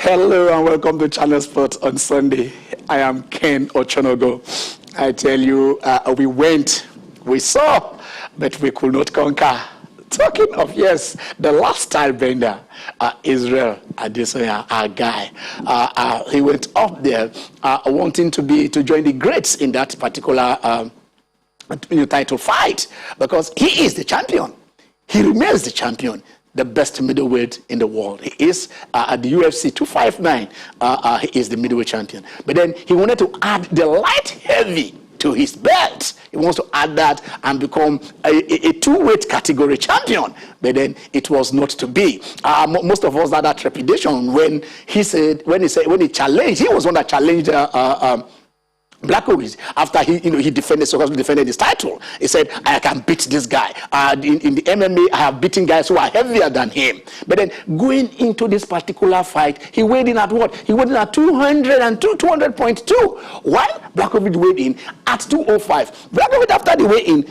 Hello and welcome to Channel Sports on Sunday. I am Ken Ochonogo. I tell you, we saw, but we could not conquer. Talking of, yes, the last time bender, Israel Adesanya, our guy, he went up there wanting to join the greats in that particular title fight because he is the champion. He remains the champion, the best middleweight in the world. He is at the UFC 259. He is the middleweight champion. But then he wanted to add the light heavy to his belt. He wants to add that and become a two-weight category champion. But then it was not to be. Most of us had that trepidation when he challenged. He was one that challenged Blachowicz after he defended his title. He said, I can beat this guy. In the MMA, I have beaten guys who are heavier than him. But then going into this particular fight, he weighed in at what? He weighed in at 200.2. While Blachowicz weighed in at 205. Blachowicz, after the weigh-in,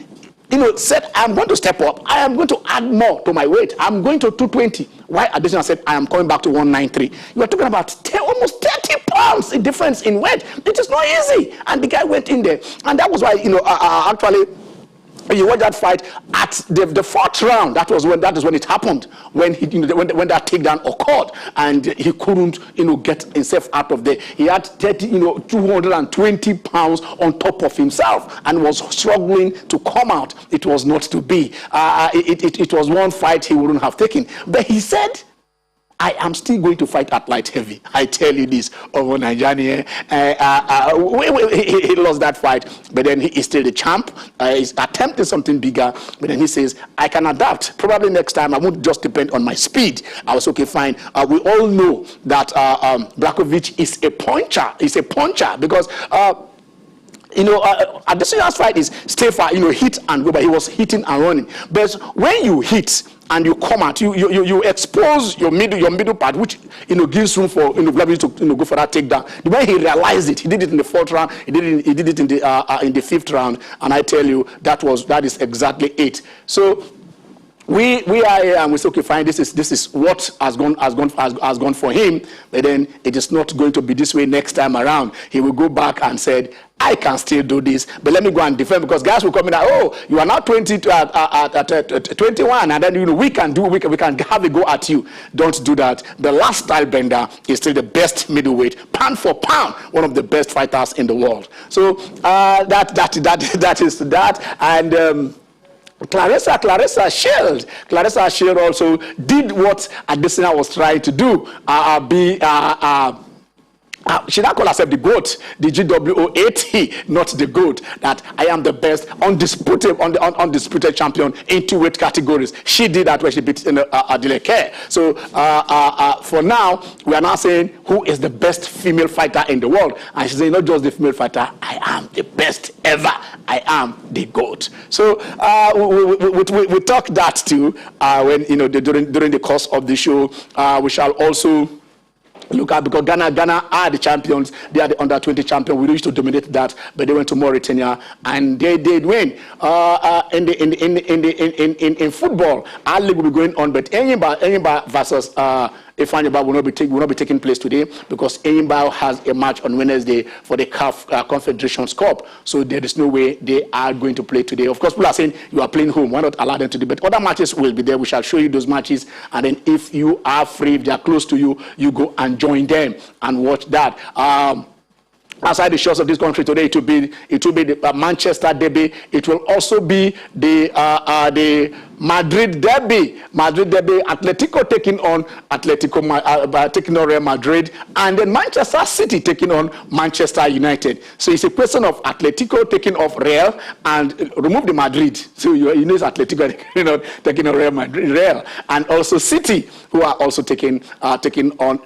said, I'm going to step up. I am going to add more to my weight. I'm going to 220. Why Adesanya said, I am coming back to 193. You are talking about almost 30 pounds in difference in weight. It is not easy. And the guy went in there. And that was why, actually, you watch that fight at the fourth round. That is when it happened. When when that takedown occurred, and he couldn't get himself out of there. He had 220 pounds on top of himself and was struggling to come out. It was not to be. It was one fight he wouldn't have taken. But he said, I am still going to fight at light heavy. I tell you this, over Nigeria. He lost that fight, but then he is still the champ. He's attempting something bigger, but then he says, I can adapt. Probably next time, I won't just depend on my speed. I was okay, fine. We all know that Blachowicz is a puncher. He's a puncher because Adesanya's fight is stay far, hit and go, but he was hitting and running. But when you hit and you come out, you expose your middle part, which gives room for Blachowicz to go for that takedown. The way he realized it, he did it in the fourth round, he did it in the fifth round, and I tell you that is exactly it. So we are here and we say, okay, fine, this is what has gone for him, but then it is not going to be this way next time around. He will go back and said, I can still do this, but let me go and defend, because guys will come in and, oh, you are now 20 at 21, and then we can have a go at you. Don't do that. The last style bender is still the best middleweight, pound for pound, one of the best fighters in the world. So that is that, and Claressa Shield also did what Adesanya was trying to do, she now call herself the GOAT, the GWOAT, not the GOAT, that I am the best undisputed champion in two-weight categories. She did that when she beat Adile Kerr. So for now, we are now saying who is the best female fighter in the world. And she's saying not just the female fighter, I am the best ever. I am the GOAT. So we talk that too when during the course of the show. We shall also look at, because Ghana are the champions. They are the under-20 champion. We used to dominate that, but they went to Mauritania and they did win. In football, our league will be going on, but Enyimba versus Ifeanyi will not be taking place today, because Enyimba has a match on Wednesday for the CAF Confederations Cup. So there is no way they are going to play today. Of course, people are saying you are playing home. Why not allow them to do? But other matches will be there. We shall show you those matches, and then if you are free, if they are close to you, you go and join them and watch that. Outside the shores of this country today, it will be the Manchester derby. It will also be the Madrid derby. Atletico taking on Real Madrid, and then Manchester City taking on Manchester United. So it's a question of Atletico taking off Real and remove the Madrid. So you know it's Atletico taking on Real Madrid, and also City, who are also taking on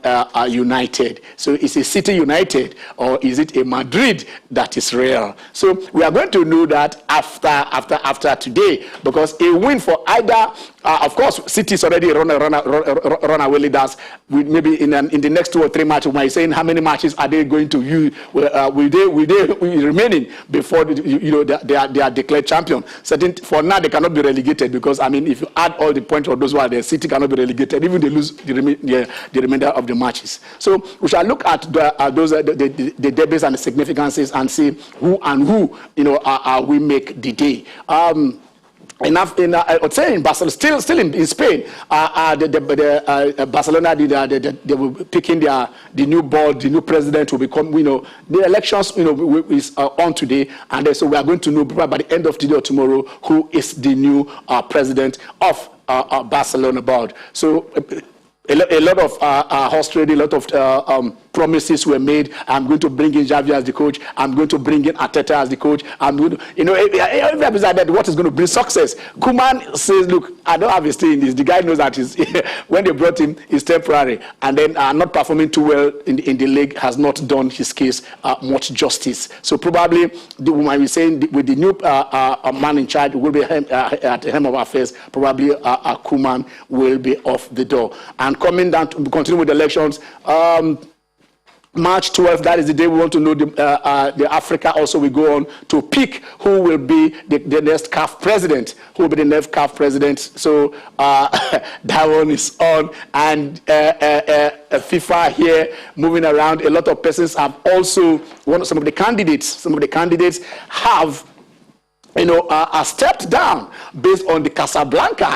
United. So is it City United or is it a Madrid that is Real? So we are going to know that after today, because a win for either, of course, City is already runaway leaders. Maybe in the next 2 or 3 matches, we might say how many matches are they going to use? Will they remaining before they are declared champion? For now, they cannot be relegated because if you add all the points of those who are there, City cannot be relegated, even they lose the remainder of the matches. So we shall look at the debates and the significances and see who we make the day. Enough in Barcelona, still in Spain. Barcelona they were picking the new board, the new president will become. The elections is on today, and so we are going to know by the end of today or tomorrow who is the new president of Barcelona board. So a lot of horse trading, a lot of promises were made. I'm going to bring in Xavi as the coach. I'm going to bring in Arteta as the coach. I'm going to, everybody said what is going to bring success. Koeman says, look, I don't have a stay in this. The guy knows that when they brought him, it's temporary. And then not performing too well in the league has not done his case much justice. So probably, when we saying with the new man in charge, will be at the helm of affairs, probably Koeman will be off the door. And coming down to continue with the elections, March 12th, that is the day we want to know the Africa also will go on to pick who will be the next CAF president. Who will be the next CAF president. So that one is on. And FIFA here moving around. A lot of persons have also, some of the candidates have stepped down based on the Casablanca.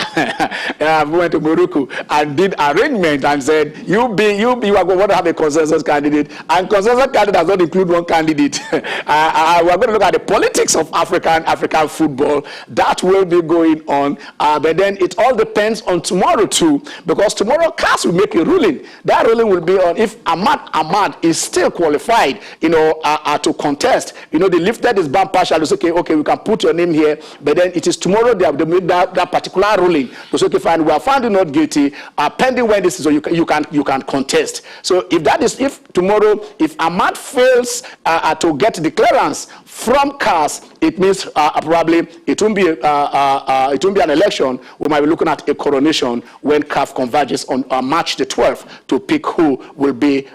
We went to Morocco and did arrangement and said, you are going to have a consensus candidate, and consensus candidate does not include one candidate. We're going to look at the politics of African football. That will be going on, but then it all depends on tomorrow too, because tomorrow CAS will make a ruling. That ruling will be on if Ahmad is still qualified, to contest. They lifted his ban partial. It's okay, we can put your name here, but then it is tomorrow they have made that particular ruling. So okay, fine, we are found not guilty. Pending when this is, so you can contest. So if tomorrow Ahmad fails to get the clearance from CAS, it means probably it won't be an election. We might be looking at a coronation when CAF converges on March the 12th to pick who will lead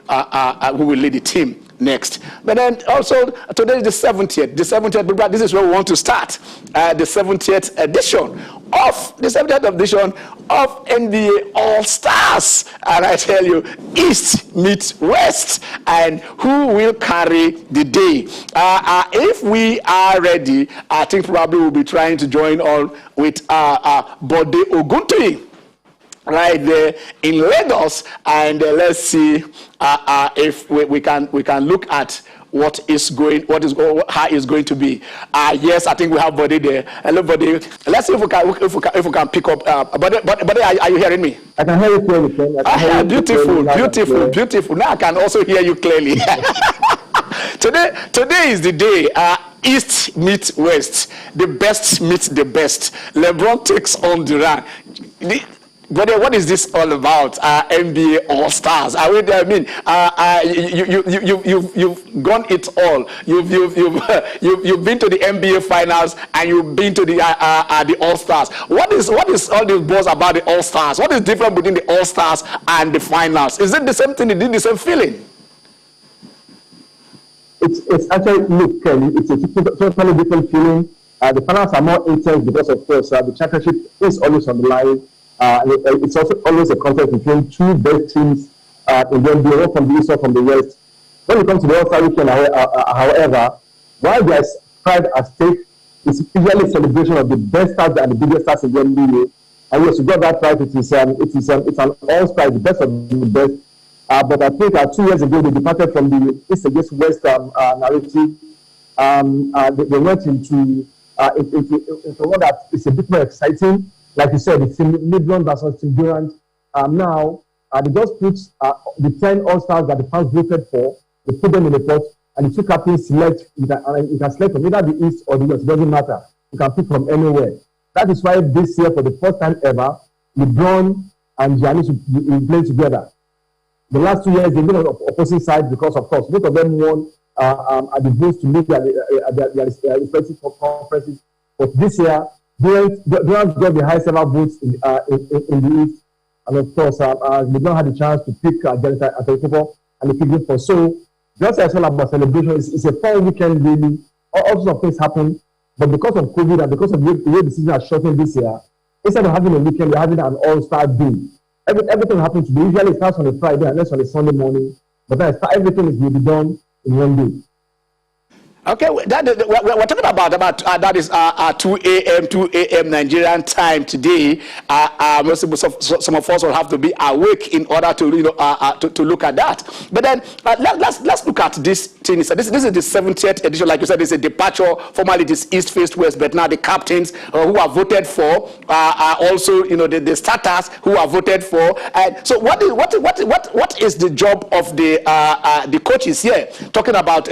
the team next. But then also today is the 70th. This is where we want to start. The 70th edition of NBA All Stars, and I tell you, East meets West, and who will carry the day? If we are ready, I think probably we'll be trying to join on with Bode Oguntoyi right there in Lagos, and let's see if we can look at how it's going to be. Yes, I think we have Bode there. Hello, Bode. Let's see if we can pick up. Bode, are you hearing me? I can hear you clearly. Beautiful. Now I can also hear you clearly. Today is the day. East meets West. The best meets the best. LeBron takes on Durant. But what is this all about? NBA All Stars. You've gone it all. You've been to the NBA Finals and you've been to the All Stars. What is all this buzz about the All Stars? What is different between the All Stars and the Finals? Is it the same thing? Is it the same feeling? It's actually, look, Kelly, it's a totally different feeling. The Finals are more intense because, of course, the championship is always on the line. It's also always a contest between two best teams in the NBA, one from the East or from the West. When it comes to the All-Star weekend, however, while there's pride at stake, it's usually a celebration of the best stars and the biggest stars in the NBA. And yes, you got that right. It's an All-Star, the best of the best. But I think 2 years ago, they departed from the East against West narrative. They went into one that is a bit more exciting. Like you said, it's LeBron versus Tim Durant. Now, they just put the 10 All-Stars that the fans voted for, they put them in the pot, and the two captains select. You can select from either the East or the West. It doesn't matter. You can pick from anywhere. That is why this year, for the first time ever, LeBron and Giannis will play together. The last 2 years, they've been on opposing sides because, of course, both of them won at the votes to make their respective conferences. But this year, Durant got the highest ever votes in the East, and of course, LeBron had the chance to pick Giannis Antetokounmpo and he picked him for. So, just as well about celebration, it's a fun weekend really. All sorts of things happen, but because of COVID and because of the way the season has shortened this year, instead of having a weekend, we're having an all-star day. Everything happens today. Usually it starts on a Friday and then on a Sunday morning, but then everything will be done in one day. Okay, we're talking about that is 2 a.m. Nigerian time today. Some of us will have to be awake in order to to look at that. But then let's look at this thing. This is the 70th edition, like you said. It's a departure. Formerly, this East faced West, but now the captains who are voted for are also the starters who are voted for. And so what is the job of the coaches here? Talking about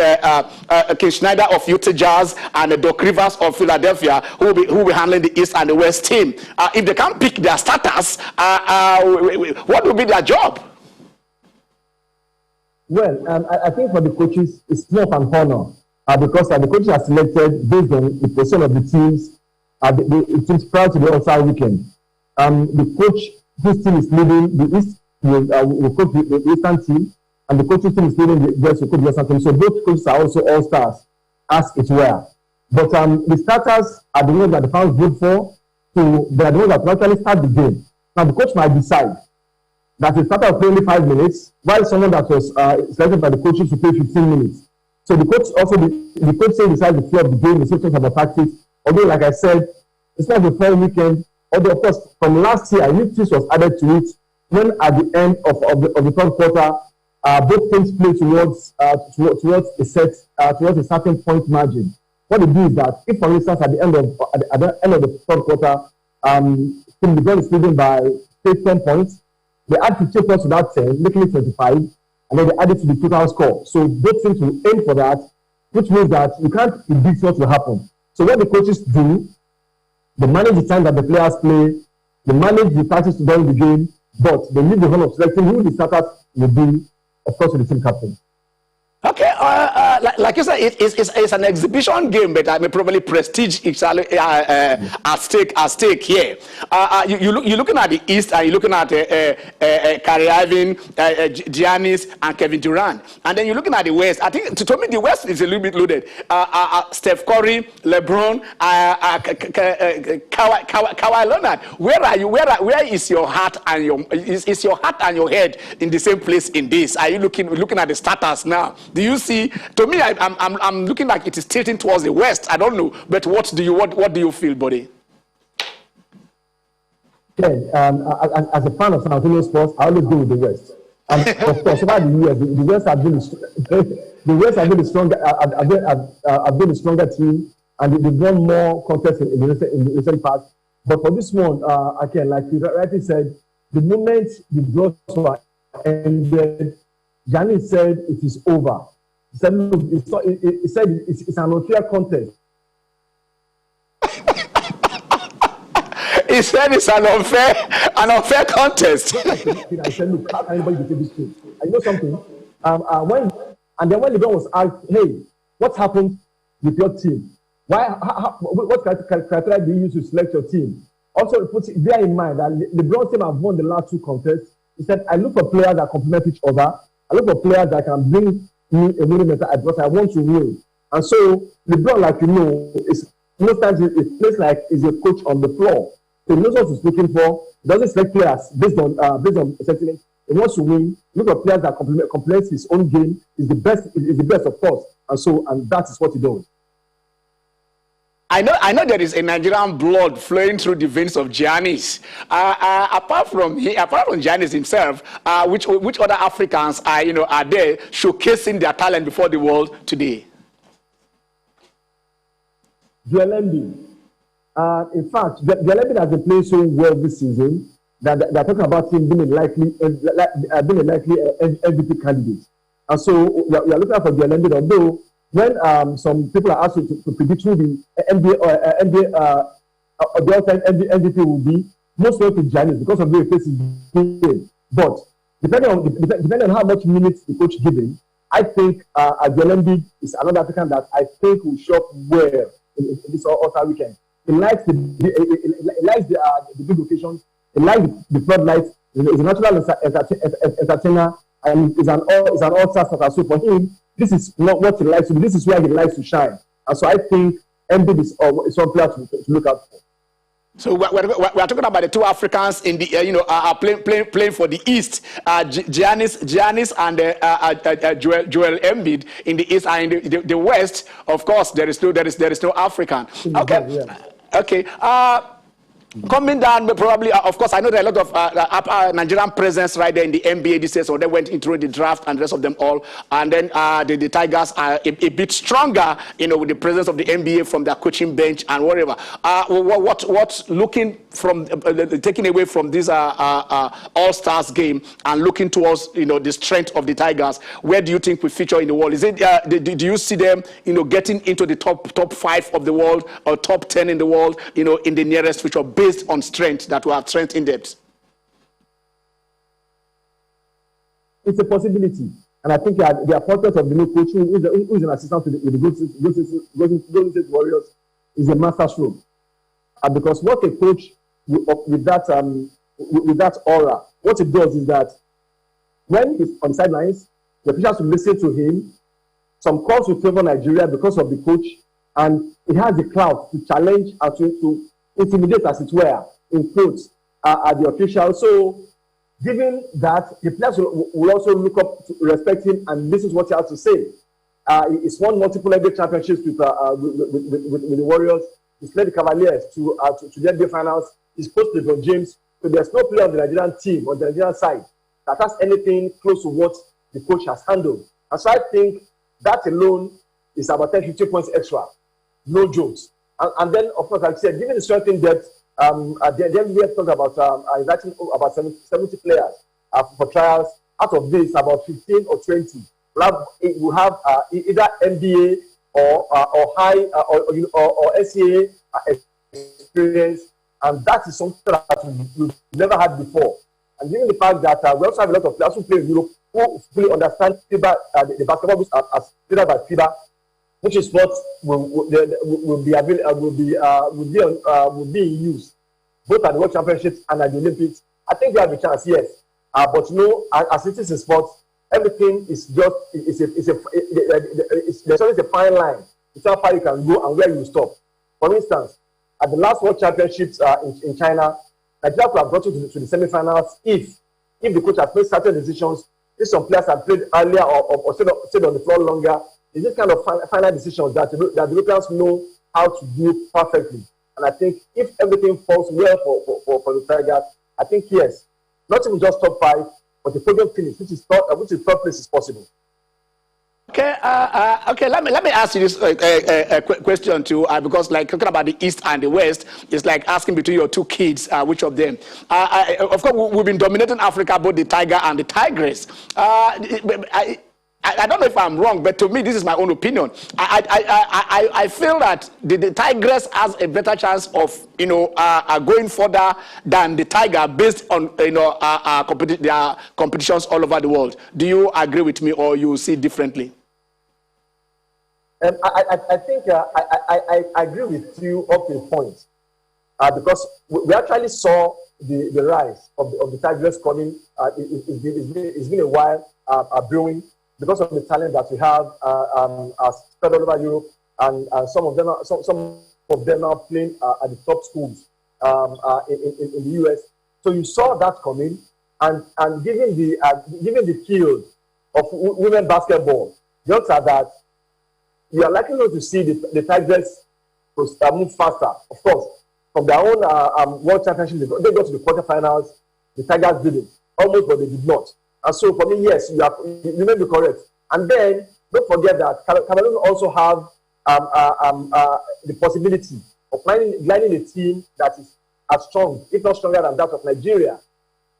Schneider of Utah Jazz and Doc Rivers of Philadelphia, who will be handling the East and the West team. If they can't pick their starters, what will be their job? Well, I think for the coaches, it's not an honor because the coaches are selected based on the position of the teams. The teams prior to the All-Star weekend. The coach, this team is leading the East, will coach the Eastern team, and the coaching team is leading the West, will coach the Western team. So both coaches are also all-stars, as it were. But the starters are the ones that the fans vote for, so they are the ones that actually start the game. Now, the coach might decide that the starter will play only 5 minutes, while someone that was selected by the coaches to play 15 minutes. So the coach also, the coach say decides the flow of the game, the substance of the tactics. Although, like I said, it's not a full weekend. Although, of course, from last year, a new twist was added to it when at the end of the third quarter, both teams play towards a certain point margin. What they do is that if, for instance, at the end of the third quarter, Team LeBron is leading by 10 points, they add 15 points to that 10, making it 25, and then they add it to the total score. So both teams will aim for that, which means that you can't predict what will happen. So what the coaches do, they manage the time that the players play, they manage the tactics during the game, but they leave the honor of selecting who the starters will be, of course, with the team captain. Okay, like you said, it's an exhibition game, but I may probably prestige at stake here. You're looking at the East, and you're looking at Kyrie Irving, Giannis, and Kevin Durant, and then you're looking at the West. I think to me the West is a little bit loaded. Steph Curry, LeBron, Kawhi Leonard. Where are you? Where is your heart and your head in the same place in this? Are you looking at the starters now? Do you see? To me, I'm looking like it is tilting towards the West. I don't know, but what do you feel, buddy? Yeah, as a fan of San Antonio sports, I always go with the West. And of course, over the years, the West have been the stronger team, and they've won more contests in the recent past. But for this one, again, like you rightly said, the moment the draws were ended, Giannis said it is over. He said, look, it's an unfair contest. He said it's an unfair contest. I said, look, how can anybody take this thing? And you know something? When LeBron was asked, hey, what happened with your team? What criteria do you use to select your team? Also, bear in mind that LeBron's team have won the last 2 contests. He said, I look for players that complement each other. I look for players that can bring me a winning mentality because I want to win. And so LeBron, like you know, most times it plays like he's a coach on the floor. So he knows what he's looking for. He doesn't select players based on sentiment. He wants to win. Look at players that complement his own game. Is the best, of course. And that is what he does. I know there is a Nigerian blood flowing through the veins of Giannis. Apart from Giannis himself, which other Africans are there showcasing their talent before the world today? Joel Embiid. In fact, Joel Embiid has been playing so well this season that they're talking about him being a likely MVP candidate. And so we are looking for Joel Embiid, although when some people are asked to predict who the MVP will be, most likely Giannis because of the way he faces the game. But depending on how much minutes the coach gives him, I think Joel Embiid is another African that I think will show up well in this All-Star weekend. He likes the big occasions. He likes the floodlights. He's a natural entertainer, and is an all-star starter. So for him, this is not what he likes to do. This is where he likes to shine. And so I think Embiid is one player to look out for. So we're talking about the two Africans in the are playing for the East, Giannis and Joel Embiid in the East, and in the West, of course, there is no African. Okay, Yeah. Okay. Coming down, probably, of course, I know there are a lot of Nigerian presence right there in the NBA this year, so they went into the draft and the rest of them all. And then the Tigers are a bit stronger, with the presence of the NBA from their coaching bench and whatever. What's looking from, taking away from this All-Stars game and looking towards, the strength of the Tigers, where do you think we feature in the world? Is it, do you see them, getting into the top 5 of the world or top 10 in the world, in the nearest future, based on strength, that we have strength in depth? It's a possibility. And I think the appointment of the new coach, who is an assistant to the Golden State Warriors, is a masterstroke. Because what a coach with that aura, what it does is that when he's on the sidelines, the officials will listen to him. Some calls will favor Nigeria because of the coach, and he has the clout to challenge and to intimidate, as it were, in quotes, at the officials. So, given that, the players will also look up to respect him and listen to what he has to say. He's won multiple NBA championships with the Warriors. He's led the Cavaliers to the NBA finals. He's coached LeBron James. So there's no player on the Nigerian team, on the Nigerian side, that has anything close to what the coach has handled. And so I think that alone is about 10-15 points extra. No jokes. And then, of course, like I said, given the strength in depth, the NBA talked about inviting about 70 players for trials. Out of this, about 15 or 20 will have either NBA or high or NCAA experience, and that is something that we've never had before. And given the fact that we also have a lot of players who play in Europe who fully understand FIBA, the basketball as played by FIBA, which is what will be in use both at the World Championships and at the Olympics. I think we have a chance, yes. But as it is in sports, everything is just there's always a fine line. It's how far you can go and where you stop. For instance, at the last World Championships in China, Nigeria could have brought you to the semi-finals if the coach has made certain decisions. If some players have played earlier or stayed on the floor longer, it's this kind of final decisions that the Europeans know how to do perfectly. And I think if everything falls well for the Tigers, I think yes, not even just top 5, but the podium finish, which is third place, is possible. Okay, okay. Let me ask you this question too, because like talking about the East and the West, it's like asking between your two kids, which of them. Of course, we've been dominating Africa, both the Tiger and the Tigress. I don't know if I'm wrong, but to me, this is my own opinion. I feel that the Tigress has a better chance of going further than the Tiger based on their competitions all over the world. Do you agree with me, or you see differently? I think I agree with you up to a point, because we actually saw the rise of the Tigress coming. It's been a while brewing, because of the talent that we have spread all over Europe, and some of them are playing at the top schools in the US. So you saw that coming, and given the field of women basketball, the odds are that you are likely not to see the Tigers move faster. Of course, from their own World Championship, they got to the quarterfinals. The Tigers didn't, almost, but they did not. And so for me, yes, you may be correct. And then don't forget that Cameroon also have the possibility of lining a team that is as strong, if not stronger than that of Nigeria.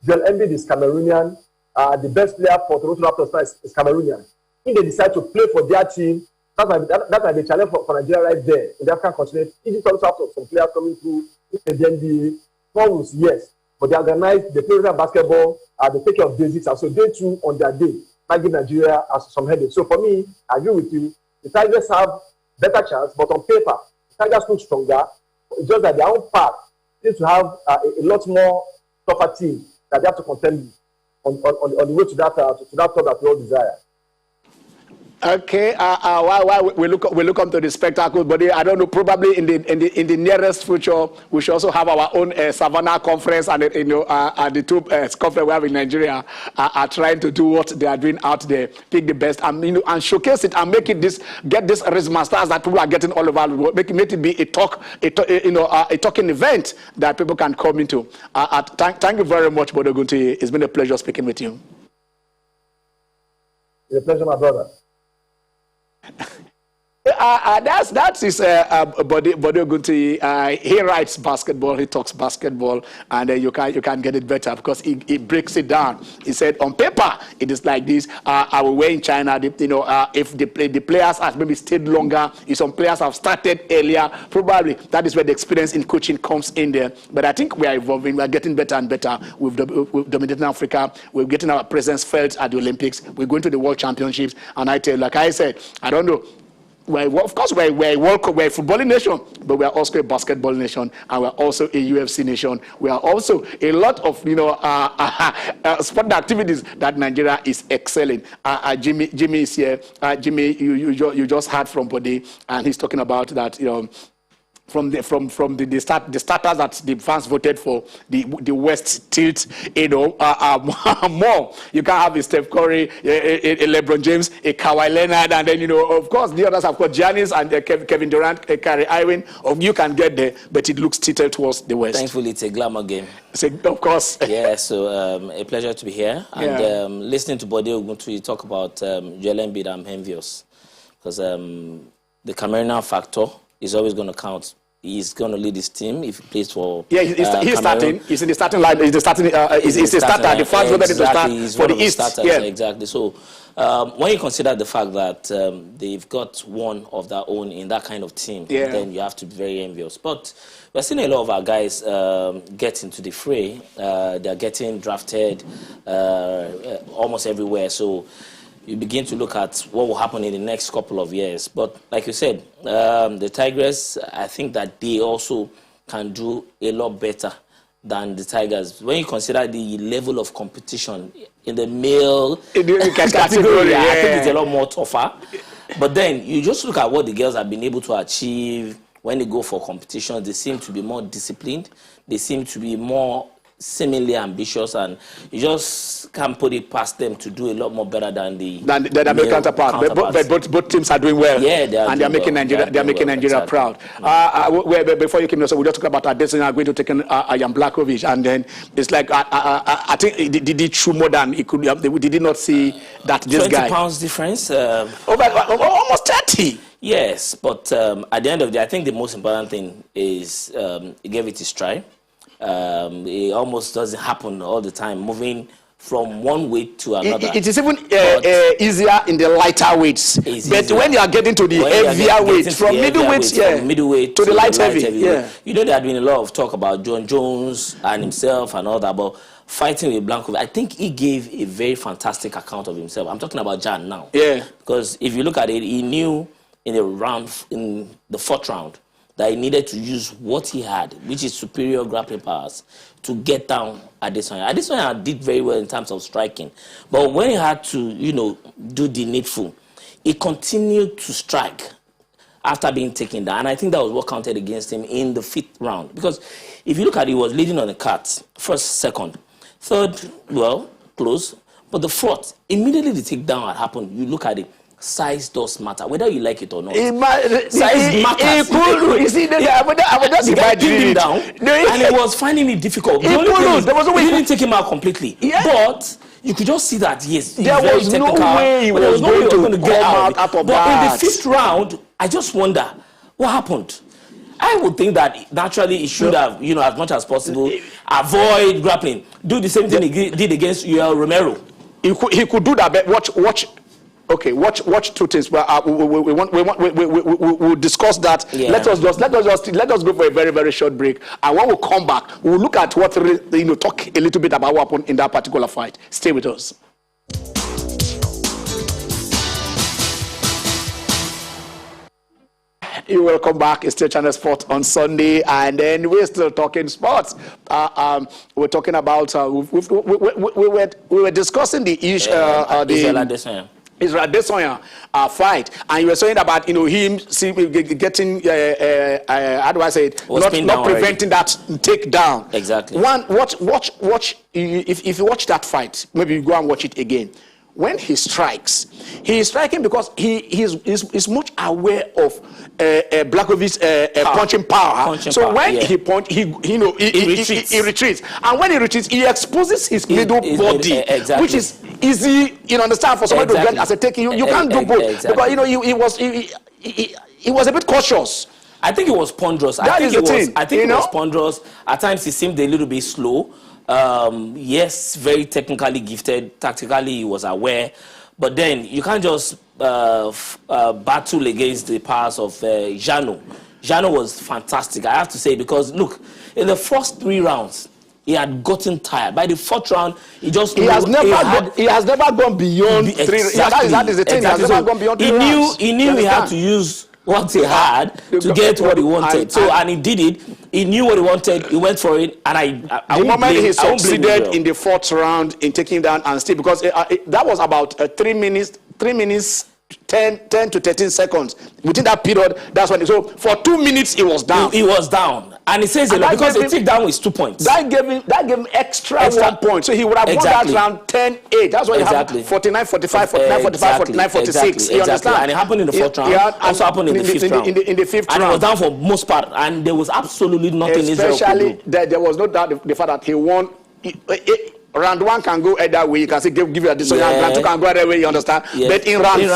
Joel Embiid is Cameroonian. The best player for Toronto Raptors is Cameroonian. If they decide to play for their team, that might be a challenge for Nigeria right there in the African continent. If it's also have some players coming through in the NBA, Paulus, yes. But they organize, they play basketball, they take care of basics, and so they too on their day might give Nigeria some headache. So for me, I agree with you. The Tigers have better chance, but on paper, the Tigers look stronger. It's just that their own path seems to have a lot more tougher team that they have to contend with on the way to that top that we all desire. Okay, while we look onto the spectacle, but I don't know. Probably in the nearest future, we should also have our own Savannah conference, and the two conference we have in Nigeria are trying to do what they are doing out there, pick the best, and and showcase it and make it get this race stars that people are getting all over the world. Make it be a talking event that people can come into. Thank you very much, Bodo Gunti. It's been a pleasure speaking with you. It's a pleasure, my brother. That's his Bodo Gunti. He writes basketball, he talks basketball, and you can get it better because he breaks it down. He said on paper it is like this. Our way in China, if the players have maybe stayed longer, if some players have started earlier, probably that is where the experience in coaching comes in there. But I think we are evolving. We are getting better and better. We've dominated Africa. We're getting our presence felt at the Olympics. We're going to the World Championships, and I tell you, like I said, I don't know. Of course, we're a footballing nation, but we are also a basketball nation, and we're also a UFC nation. We are also a lot of sport activities that Nigeria is excelling. Jimmy is here. Jimmy, you just heard from Bode, and he's talking about that. From the starters that the fans voted for, the West tilt, more. You can't have a Steph Curry, a LeBron James, a Kawhi Leonard, and then of course the others have got Giannis and Kevin Durant, Kyrie Irving. You can get there, but it looks tilted towards the West. Thankfully, it's a glamour game. Of course. Yeah, so a pleasure to be here and listening to Bode Oguntuyi talk about Joel Embiid. I'm envious because the Cameroonian factor is always going to count. He's going to lead his team if he plays for. Yeah, he's starting. He's in the starting line. He's the starting. He's the starter. The fans voted to start for the East. Yeah, exactly. So when you consider the fact that they've got one of their own in that kind of team, then you have to be very envious. But we're seeing a lot of our guys get into the fray. They're getting drafted almost everywhere. So you begin to look at what will happen in the next couple of years. But like you said, the Tigers, I think that they also can do a lot better than the Tigers. When you consider the level of competition in the male category, I think it's a lot more tougher. But then you just look at what the girls have been able to achieve when they go for competitions. They seem to be more disciplined. They seem to be more seemingly ambitious, and you just can't put it past them to do a lot more better than the American counterparts. Both teams are doing well. Yeah, they're making Nigeria. They're making Nigeria proud. Before you came here, so we just talked about Adesanya are going to take Jan Blachowicz, and then it's like I think he did true more than he could. They did not see that this 20 guy. 20 pounds difference. Almost 30. Yes, but at the end of the day, I think the most important thing is he gave it his try. It almost doesn't happen all the time, moving from one weight to another. It is even easier in the lighter weights. But when you are getting to the heavier weights, from middleweight to the light heavy. There had been a lot of talk about John Jones and himself and all that, but fighting with Blachowicz, I think he gave a very fantastic account of himself. I'm talking about Jan now. Yeah. Because if you look at it, he knew in the fourth round, that he needed to use what he had, which is superior grappling powers, to get down Adesanya. Adesanya did very well in terms of striking. But when he had to, do the needful, he continued to strike after being taken down. And I think that was what counted against him in the fifth round. Because if you look at it, he was leading on the cards, first, second. Third, close. But the fourth, immediately the takedown had happened. You look at it. Size does matter, whether you like it or not. Size matters. You see, I would just the guy pinned him down, and he was finding it difficult. There was no way he didn't take him out completely. Yeah. But you could just see that, yes, there was no way he was going to get out of that. But in the fifth round, I just wonder, what happened? I would think that naturally he should have, as much as possible, avoid grappling. Do the same thing he did against Yoel Romero. He could do that, but watch. Okay, watch two things. We'll discuss that. Yeah. Let us go for a very, very short break. And when we come back, we'll look at what talk a little bit about what happened in that particular fight. Stay with us. You're welcome back. It's still Channel Sport on Sunday, and then we're still talking sports. We're talking about we were discussing the issue Israel Adesanya fight, and you were saying about him getting how do I say it, not preventing that takedown. Exactly. Watch if you watch that fight, maybe you go and watch it again. When he strikes, he is striking because he's much aware of Blachowicz punching power. He punch, he retreats, and when he retreats, he exposes his middle body, which is easy, understand, for somebody to get as a take. You can't do both because he was a bit cautious. I think it was ponderous. I think it was ponderous. At times, he seemed a little bit slow. Yes, very technically gifted. Tactically, he was aware. But then you can't just battle against the powers of Jano. Jano was fantastic, I have to say, because look, in the first 3 rounds, he had gotten tired. By the 4th round, he has never gone beyond 3 rounds. That is the thing. Exactly. He has never gone beyond 3 rounds. He knew he had to use what he had to get what he wanted. And he did it. He knew what he wanted. He went for it. And the moment he succeeded in the 4th round in taking down and still, because that was about 3 minutes, 10 to 13 seconds. Within that period, that's when. So for 2 minutes, he was down. He was down. And he says a lot because a takedown is 2 points. That gave him extra 1 point. So he would have won that round 10-8. That's why you have 49-45, 49-45, 49-46. You understand? And it happened in the 4th round. Also happened in the 5th round. In the 5th round. And he was down for most part. And there was absolutely nothing Israel could do. There was no doubt the fact that he won. Round 1 can go either way. You can say give you a decision. Round 2 can go either way. You understand? Yeah. But in round 4,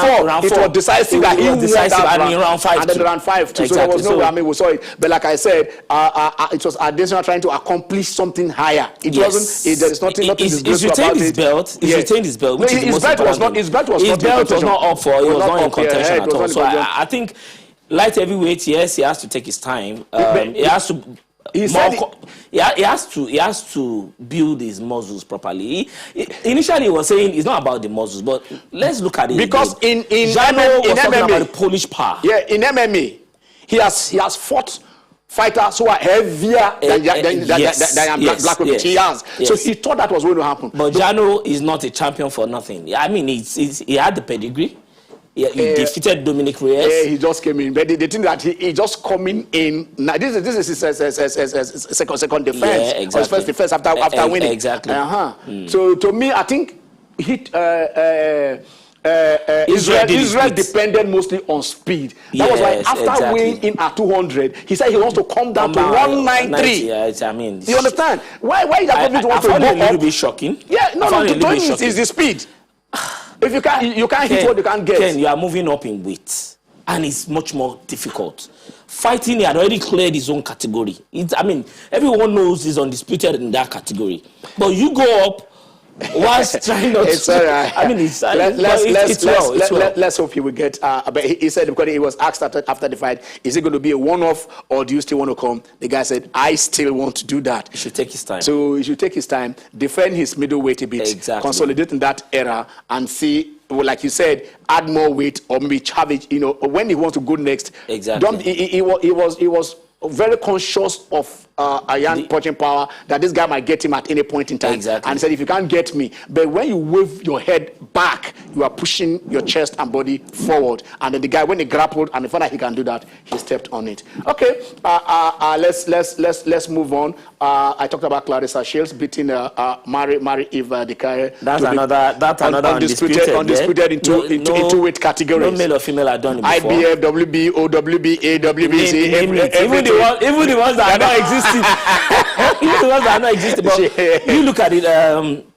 it was decisive that he won that round. And in round 5 and then round 5 too. Exactly. So there was no way. I mean, we saw it. But like I said, it was Adesanya trying to accomplish something higher. It wasn't. There is nothing disgraceful about it. He's retained his belt. Which his belt was not. His belt was not up for. It was not in contention at all. So I think light heavyweight. Yes, he has to take his time. He has to. He has to build his muscles properly. Initially, he was saying it's not about the muscles, but let's look at it. Because in Jano was talking MMA, about the Polish power. Yeah, in MMA, he has fought fighters who are heavier than Blachowicz. He has. So he thought that was going to happen. But Jano is not a champion for nothing. I mean, he had the pedigree. He defeated Dominic Reyes. Yeah, he just came in. But the thing that he just coming in. Now, this is his second defense. Yeah, exactly. His first defense after winning. Exactly. So to me, I think Israel depended mostly on speed. That was why after weighing in at 200, he said he wants to come down to 193. I mean, you understand? Why is that going to want to go up? I found it a little bit shocking. Yeah, no, to me is the speed. If you can't hit what you can't get. Ken, you are moving up in weight, and it's much more difficult. Fighting, he had already cleared his own category. I mean, everyone knows he's undisputed in that category. But you go up whilst trying not it's all right. I mean, let's hope he will get. But he said, because he was asked after the fight, is it going to be a one-off or do you still want to come? The guy said, I still want to do that. He should take his time. So he should take his time, defend his middleweight a bit, consolidate in that era, and see. Well, like you said, add more weight or maybe have it. When he wants to go next. Exactly. He was very conscious of Iron punching power, that this guy might get him at any point in time. Exactly. And he said, if you can't get me, but when you wave your head back, you are pushing your chest and body forward. And then the guy, when he grappled and he found out he can do that, he stepped on it. Okay, let's move on. I talked about Clarissa Shields beating Marie-Eve Dicaire. That's another undisputed in two weight categories. No male or female are done it before. IBF, WB, OWB, AWBC. Even the ones that are not existing. Even the ones that are not existing. But you look at it,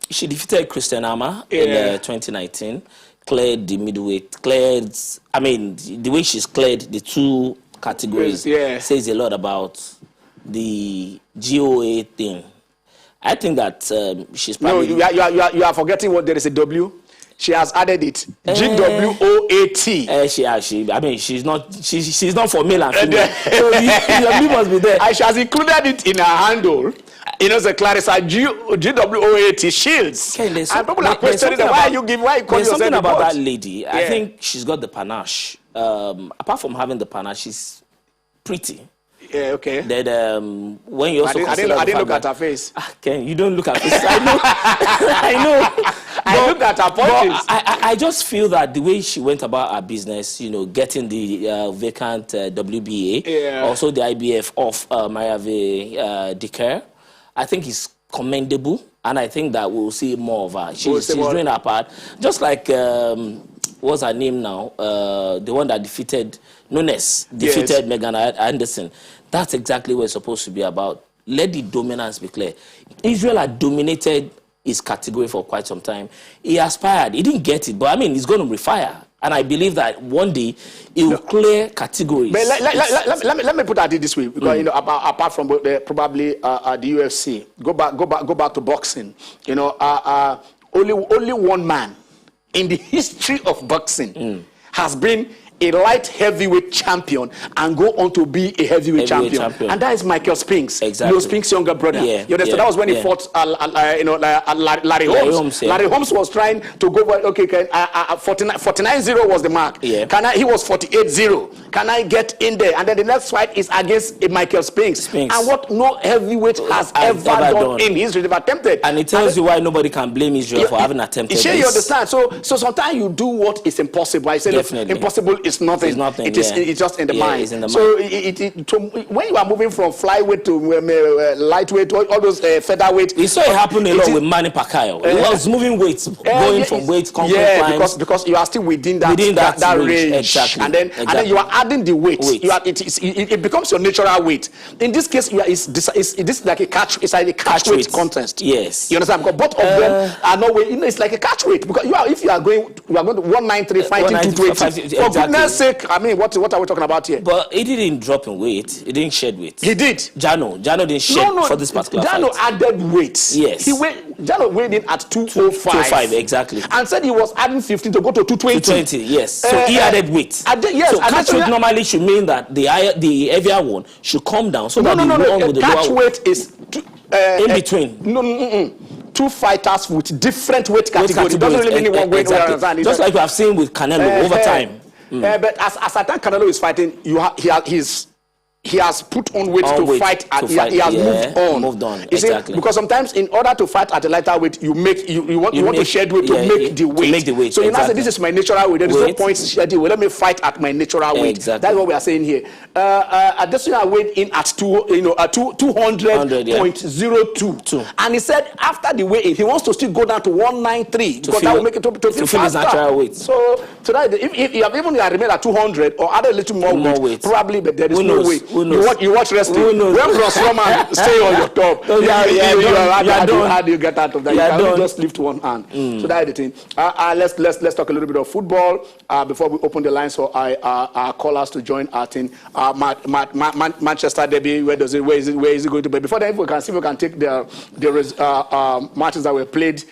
she defeated Christian Armour in 2019, cleared the middleweight, the way she's cleared the two categories says a lot about the GOA thing. I think that she's probably... No, you are forgetting what there is a W. She has added it. GWOAT. She's not for male and female. So you must be there. She has included it in her handle. The Clarissa GWOAT Shields. And people are questioning why you call yourself something about that lady. I think she's got the panache. Apart from having the panache, she's pretty. Yeah, okay. Then when you also I didn't look at her face. Ken, you don't look at face. I know. I know. I looked at her punches. I just feel that the way she went about her business, getting the vacant WBA, also the IBF of Mariave Dicker, I think is commendable, and I think that we'll see more of her. She's doing her part. Just like, what's her name now? The one that defeated Megan Anderson. That's exactly what it's supposed to be about. Let the dominance be clear. Israel had dominated his category for quite some time. He aspired. He didn't get it, but I mean, he's going to refire. And I believe that one day he will clear categories. But let me put it this way, because apart from probably the UFC, go back to boxing. Only one man in the history of boxing has been a light heavyweight champion and go on to be a heavyweight champion. And that is Michael Spinks, Leo Spinks' younger brother. Yeah, you understand? That was when he fought Larry Holmes. Larry Holmes was trying to go, 49-0 was the mark. Yeah. He was 48-0. Can I get in there? And then the next fight is against Michael Spinks. And what no heavyweight has ever done in history. They've attempted. And it tells you why nobody can blame Israel for having attempted this. You understand? So sometimes you do what is impossible. I say impossible is nothing. It's nothing. It's just in the mind. It's in the mind. So when you are moving from flyweight to lightweight, all those featherweight, you saw it happen a lot with Manny Pacquiao. He was moving weights, going from weight, because you are still within that range. Exactly. And then you are adding the weight. It becomes your natural weight. In this case, it's like a catch. It's like a catch weight contest. Yes. You understand? Because both of them are not weight. It's like a catch weight, because if you are going to 193 fighting 220. For goodness sake, I mean, what are we talking about here? But he didn't drop in weight. He didn't shed weight. He did. Jano didn't shed for this particular fight. Jano added weight. Yes. Jano weighed in at 205. 205, exactly. And said he was adding 15 to go to 220. 220, yes. So he added weight. Yes. So catch weight normally should mean that the heavier one should come down. So that the one with the catch weight is in between. Two fighters with different weight categories. It doesn't really mean one weight. Exactly. Just like we have seen with Canelo over time. But as at time Canelo is fighting, he has put on weight to fight. He has moved on. Exactly. Because sometimes in order to fight at a lighter weight, you want to shed weight to make the weight. So you now say, this is my natural weight. There is no point shedding weight. Let me fight at my natural weight. Exactly. That's what we are saying here. Adesanya weighed in at 200.02. And he said after the weigh-in, he wants to still go down to 193 because that will make it to feel his natural weight. So that if you have even remained at 200 or added a little more weight, probably, but there is no way. You watch wrestling. When Ross Roman stay on your top, how do you get out of that? You can only just lift one hand. So that's the thing. Let's talk a little bit of football before we open the lines for our callers to join our team. Manchester derby. Where is it going to be? Before then, we can see if we can take the matches that were played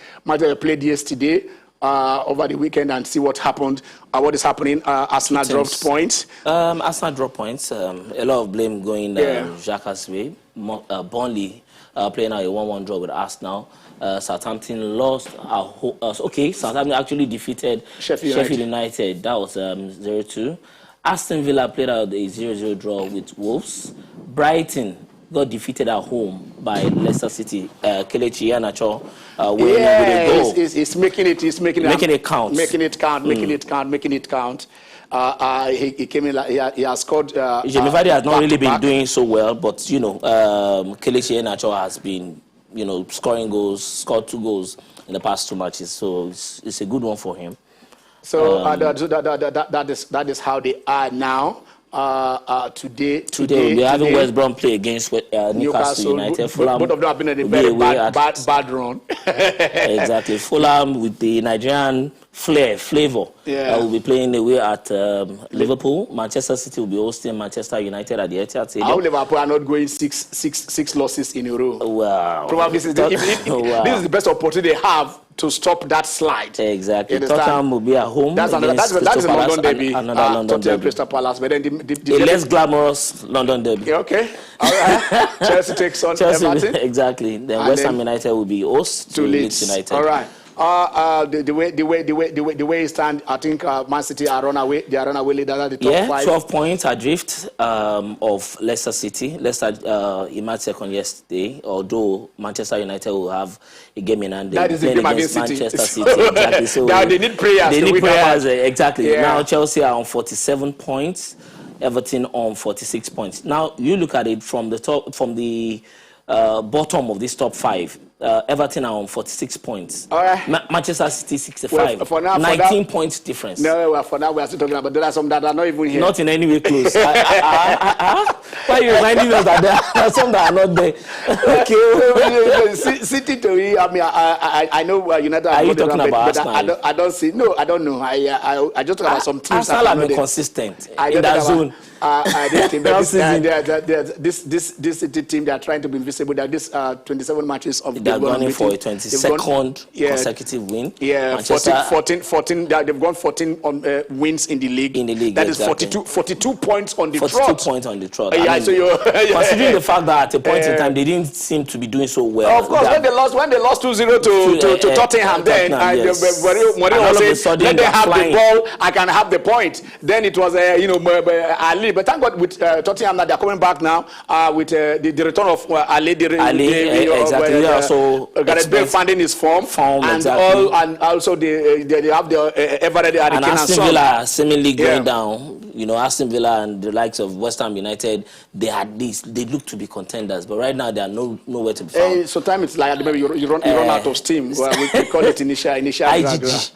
yesterday. Over the weekend and see what happened, what is happening. Arsenal dropped points. Arsenal dropped points. A lot of blame going Xhaka's way. Burnley playing out a 1-1 draw with Arsenal. Southampton lost. Southampton actually defeated Sheffield United. That was 0-2. Aston Villa played out a 0-0 draw with Wolves. Brighton got defeated at home by Leicester City. Kelechi Iheanacho winning with a goal. He's making it count. He came in. He has scored. Jamie Vardy has not really been doing so well, but Kelechi Iheanacho has been scoring goals. Scored 2 goals in the past 2 matches, so it's a good one for him. So that is how they are now. Today we're having West Brom play against Newcastle United. Fulham, both of them have been in a very bad run. Exactly. Fulham with the Nigerian flavor will be playing away at Liverpool. Manchester City will be hosting Manchester United at the Etihad Stadium. How Liverpool are not going six losses in a row? Wow. Probably this is the best opportunity they have to stop that slide. Exactly. Tottenham will be at home. That's a London derby. Another London derby. Crystal Palace, but then a less glamorous London derby. Okay. All right. Chelsea takes on Everton. Exactly. Then West Ham United will be host to Leeds United. All right. The way it stand, I think Man City are runaway. They are runaway leaders at the top 5. 12 points adrift of Leicester City. Leicester emerged second yesterday, although Manchester United will have a game in hand. That is the game against Manchester City. City. Exactly. So they need prayers. They need prayers. Exactly. Yeah. Now Chelsea are on 47 points. Everton on 46 points. Now you look at it from the top, from the bottom of this top 5. Everton are on 46 points. All right. Manchester City 65. Well, for now, 19 points difference. No, well, for now we are still talking about. There are some that are not even here. Not in any way close. Why are you reminding us that there are some that are not there? Okay. City to me. I mean, I know United. Are you talking about Arsenal? I don't see. No, I don't know. I just talk about some teams. Arsenal have been consistent in that zone. This City team, they are trying to be invisible. That this 27 matches of they are going for a 22nd consecutive win. Yeah, Manchester, 14. They've gone 14 on wins in the league. That exactly. Is 42 points on the 42 trot. Points on the trot. So you're considering the fact that at a point in time they didn't seem to be doing so well. Of course, when they lost 2-0 to Tottenham, then yes. Mourinho was saying, let them have the ball, I can have the point. Then it was Ali. But thank God with Tottenham that they are coming back now with the return of Ali. Exactly. So Gareth Bale finding his form and exactly. and also they have the Everett and Aston Villa seemingly going down. You know, Aston Villa and the likes of West Ham United, they look to be contenders, but right now they are nowhere to be found. So time it's like maybe you run out of steam. Well, we call it initial. IGG.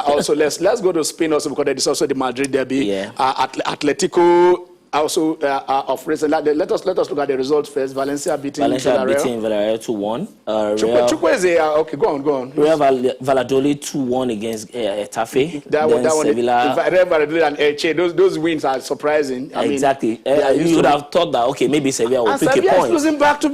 Also, let's go to Spain also because there is also the Madrid derby. Yeah. Atletico. Also, of recent, let us look at the results first. Valencia beating Villarreal 2-1. Chukwu is okay. Go on. Real Valladolid 2-1 against Getafe. That one, Sevilla. Real Valladolid and Elche. Those wins are surprising. Exactly. You would have thought that maybe Sevilla will pick a point. Sevilla is losing back to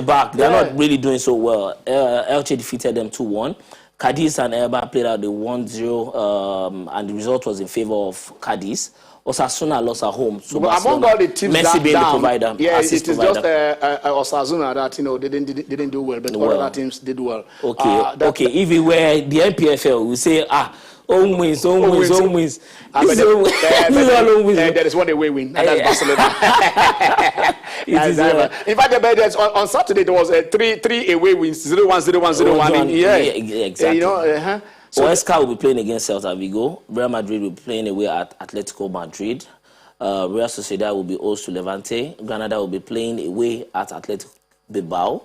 back. They are not really doing so well. Elche defeated them 2-1. Cadiz and Elba played out the 1-0, and the result was in favor of Cadiz. Osasuna lost at home. So among all the teams Messi being the provider. Yeah, it is just Osasuna that they didn't do well, but all other teams did well. Okay. If it were the NPFL, we say home wins. There is one away win, and that's Barcelona. In fact, on Saturday there was 3 away wins, 0-1, 0-1, 0-1. Yeah, exactly. So Huesca will be playing against Celta Vigo. Real Madrid will be playing away at Atletico Madrid. Real Sociedad will be host to Levante. Granada will be playing away at Athletic Bilbao.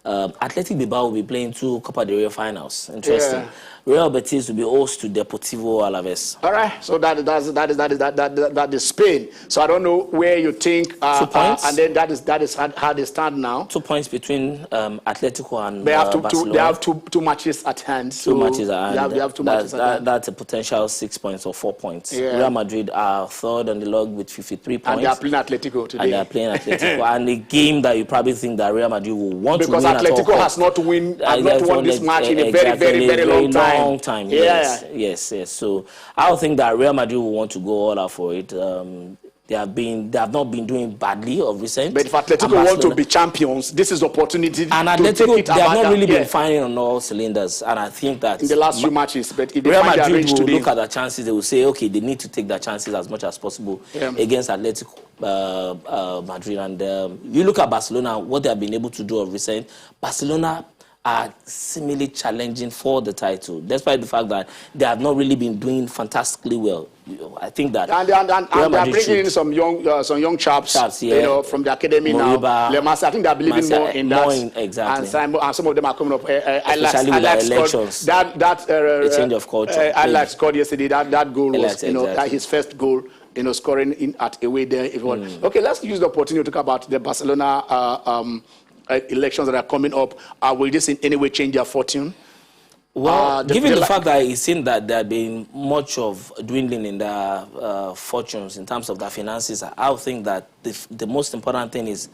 Athletic Bilbao will be playing 2 Copa del Rey finals. Interesting. Yeah. Real Betis will be host to Deportivo Alaves. All right, so that is Spain. So I don't know where you think. 2 points, and then that is how they stand now. 2 points between Atletico and they have Barcelona. They have two matches at hand. So 2 matches at hand. They have 2 matches at hand. That's a potential 6 points or 4 points. Yeah. Real Madrid are third on the log with 53 points. And they are playing Atletico today. And a game that you probably think that Real Madrid will want to win. Because Atletico has not won this match in a very long time. Yes. So I don't think that Real Madrid will want to go all out for it. They have not been doing badly of recent. But if Atletico want to be champions, this is opportunity. And Atletico, they have not really been firing on all cylinders. And I think that in the last few matches, but if Real Madrid will look at the chances, they will say, okay, they need to take their chances as much as possible against Atletico Madrid. And you look at Barcelona, what they have been able to do of recent. Barcelona are similarly challenging for the title, despite the fact that they have not really been doing fantastically well. I think that and they are bringing in some young chaps from the academy Moriba, now. Le Mans, I think they are believing more in that. Exactly. And some of them are coming up. Especially with the elections. That change of culture. I scored yesterday. That goal was his first goal. Scoring in at away there. Okay, let's use the opportunity to talk about the Barcelona elections that are coming up. Will this in any way change their fortune? Well, given the fact that it seems that there has been much of dwindling in their fortunes in terms of their finances, I would think that the most important thing is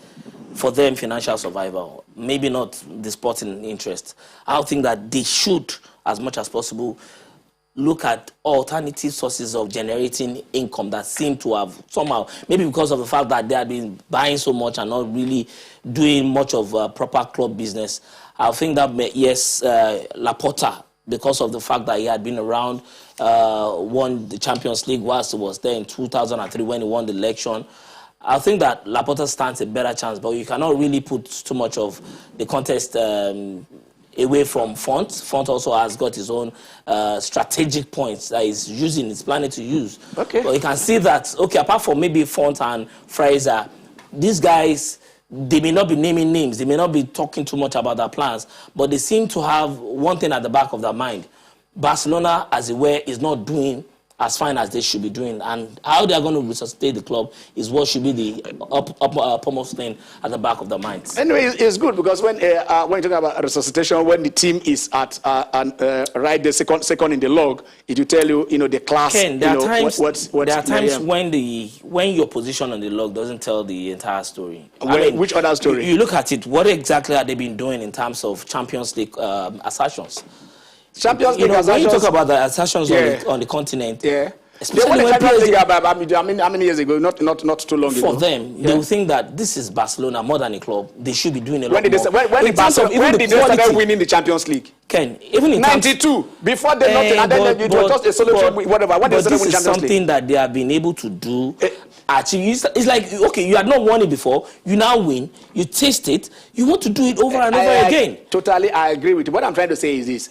for them financial survival, maybe not the sporting interest. I would think that they should, as much as possible, look at alternative sources of generating income that seem to have somehow, maybe because of the fact that they have been buying so much and not really doing much of proper club business. I think that, yes, Laporta because of the fact that he had been around, won the Champions League whilst he was there in 2003 when he won the election. I think that Laporta stands a better chance, but you cannot really put too much of the contest away from Font. Font also has got his own strategic points that he's planning to use. Okay. But you can see that, okay, apart from maybe Font and Fraser, these guys, they may not be naming names, they may not be talking too much about their plans, but they seem to have one thing at the back of their mind. Barcelona, as it were, is not doing as fine as they should be doing, and how they are going to resuscitate the club is what should be the uppermost thing at the back of their minds. Anyway, it's good because when you talk about resuscitation, when the team is at right the second in the log, it will tell you, the class. Ken, there are times, there are times yeah. when your position on the log doesn't tell the entire story. Which other story? You look at it. What exactly have they been doing in terms of Champions League assertions? Champions League when you talk about the assertions on the continent, yeah. Especially when PSG, League, how many years ago? Not too long ago. For them, they will think that this is Barcelona more than a club. They should be doing a lot more. When did they start winning the Champions League? Ken, even in 92. Before they nothing, and then it was just a solitary whatever. When but this is something that they have been able to do. Achieve. It's like, okay, you had not won it before. You now win. You taste it. You want to do it over and over again. Totally, I agree with you. What I'm trying to say is this: